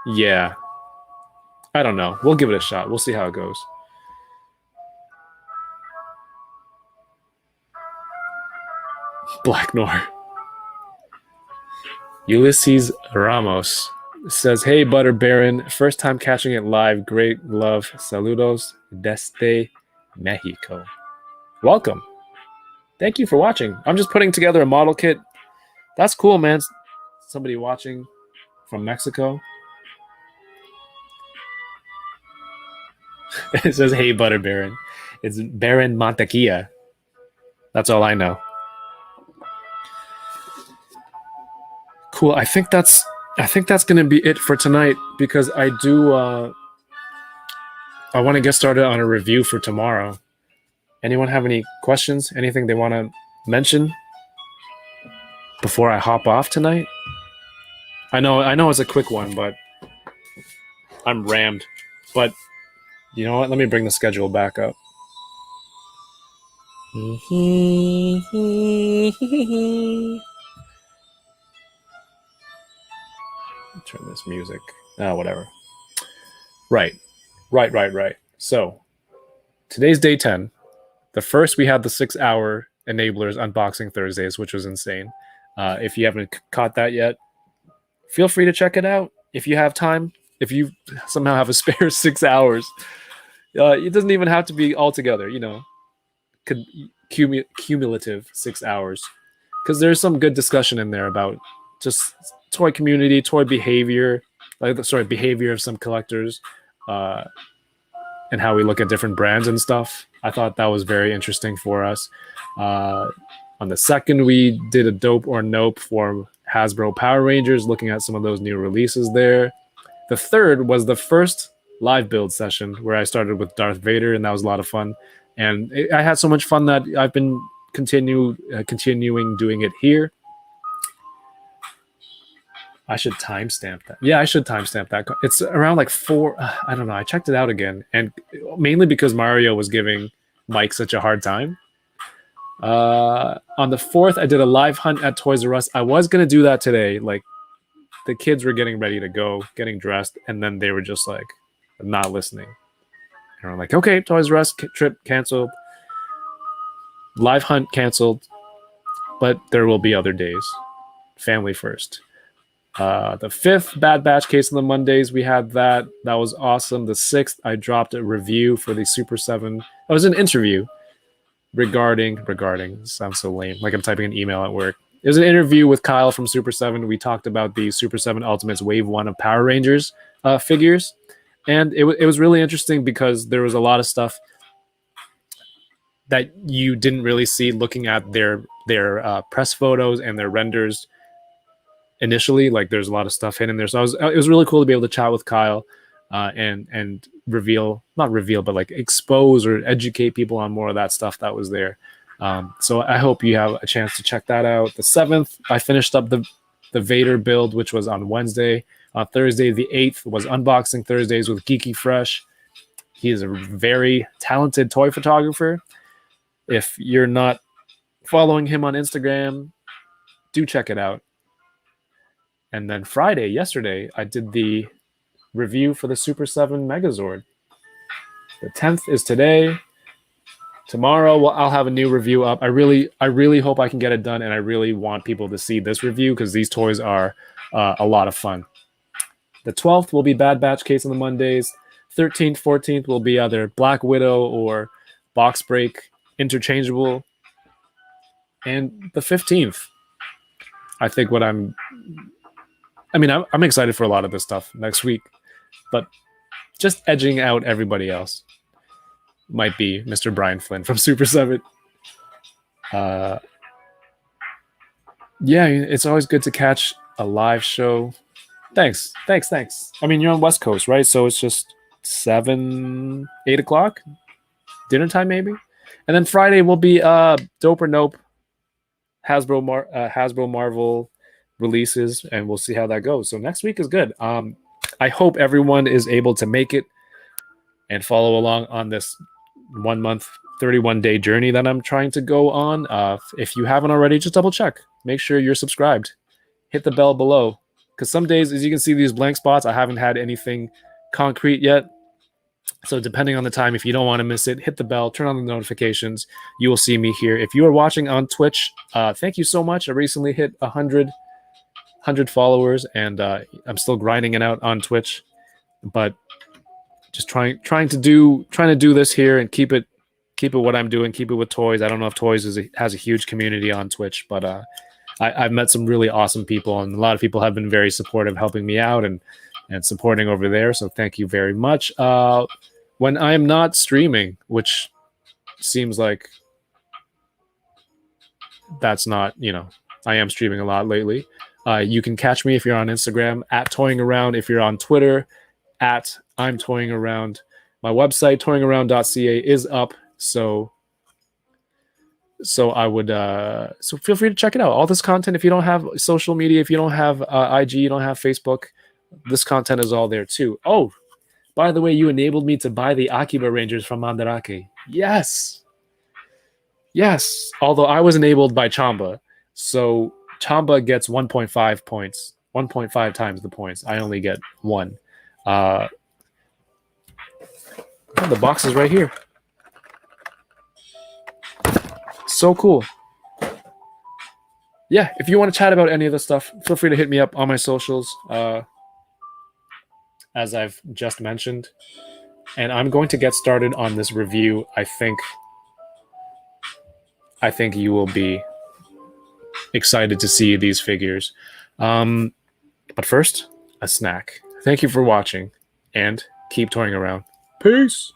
yeah. I don't know. We'll give it a shot. We'll see how it goes. Black Noir. Ulysses Ramos says, "Hey, Butter Baron. First time catching it live. Great love. Saludos desde Mexico." Welcome. Thank you for watching. I'm just putting together a model kit. That's cool, man. Somebody watching from Mexico. It says, "Hey, Butter Baron." It's Baron Mantequilla. That's all I know. Cool. I think that's I think that's going to be it for tonight because I want to get started on a review for tomorrow. Anyone have any questions? Anything they want to mention before I hop off tonight? I know it's a quick one, but I'm rammed. But you know what? Let me bring the schedule back up. Turn this music. Whatever. Right. So today's day 10. The first, we had the 6-hour Enablers unboxing Thursdays, which was insane. If you haven't caught that yet, feel free to check it out if you have time. If you somehow have a spare 6 hours, it doesn't even have to be all together. Cumulative 6 hours, because there's some good discussion in there about just toy community, toy behavior, behavior of some collectors, and how we look at different brands and stuff. I thought that was very interesting for us. On the second, we did a dope or nope for Hasbro Power Rangers, looking at some of those new releases there. The third was the first live build session where I started with Darth Vader, and that was a lot of fun. And I had so much fun that I've been continuing doing it here. I should timestamp that. Yeah, I should timestamp that. It's around like 4. I don't know. I checked it out again, and mainly because Mario was giving Mike such a hard time. On the 4th, I did a live hunt at Toys R Us. I was gonna do that today. Like, the kids were getting ready to go, getting dressed, and then they were just like not listening. And I'm like, okay, Toys R Us trip canceled, live hunt canceled, but there will be other days. Family first. The 5th, Bad Batch case on the Mondays, we had that. That was awesome. The 6th, I dropped a review for the Super 7. It was an interview regarding sounds so lame, like I'm typing an email at work. It was an interview with Kyle from Super 7. We talked about the Super 7 Ultimates Wave 1 of Power Rangers figures. And it was really interesting because there was a lot of stuff that you didn't really see looking at their press photos and their renders initially. Like, there's a lot of stuff hidden there. So it was really cool to be able to chat with Kyle and not reveal, but like expose or educate people on more of that stuff that was there. So I hope you have a chance to check that out. The 7th, I finished up the Vader build, which was on Wednesday. On Thursday, the 8th, was Unboxing Thursdays with Geeky Fresh. He is a very talented toy photographer. If you're not following him on Instagram, do check it out. And then yesterday, I did the review for the Super 7 Megazord. The 10th is today. Tomorrow, I'll have a new review up. I really hope I can get it done, and I really want people to see this review because these toys are a lot of fun. The 12th will be Bad Batch case on the Mondays. 13th, 14th will be either Black Widow or Box Break interchangeable. And the 15th, I think I'm excited for a lot of this stuff next week, but just edging out everybody else might be Mr. Brian Flynn from Super 7. Yeah, it's always good to catch a live show. Thanks. I mean, you're on West Coast, right? So it's just 7, 8 o'clock, dinner time maybe. And then Friday will be Dope or Nope, Hasbro Marvel releases, and we'll see how that goes. So next week is good. I hope everyone is able to make it and follow along on this 1 month, 31-day journey that I'm trying to go on. If you haven't already, just double check. Make sure you're subscribed. Hit the bell below. Because some days, as you can see, these blank spots, I haven't had anything concrete yet. So depending on the time, if you don't want to miss it, hit the bell, turn on the notifications. You will see me here. If you are watching on Twitch, thank you so much. I recently hit 100 followers, and I'm still grinding it out on Twitch. But just trying to do this here and keep it what I'm doing, keep it with toys. I don't know if toys has a huge community on Twitch, but I've met some really awesome people, and a lot of people have been very supportive, helping me out and supporting over there. So thank you very much. When I am not streaming, which seems like that's not, I am streaming a lot lately. You can catch me if you're on Instagram at Toying Around. If you're on Twitter, at I'm Toying Around. My website, toyingaround.ca, is up. So I would so feel free to check it out. All this content, if you don't have social media, if you don't have IG, you don't have Facebook, this content is all there too. Oh, by the way, you enabled me to buy the Akiba Rangers from Mandarake. Yes. Although I was enabled by Chamba. So Chamba gets 1.5 points, 1.5 times the points. I only get 1. The box is right here. So cool. Yeah, if you want to chat about any of this stuff, feel free to hit me up on my socials, as I've just mentioned. And I'm going to get started on this review. I think you will be excited to see these figures. But first, a snack. Thank you for watching, and keep toying around. Peace!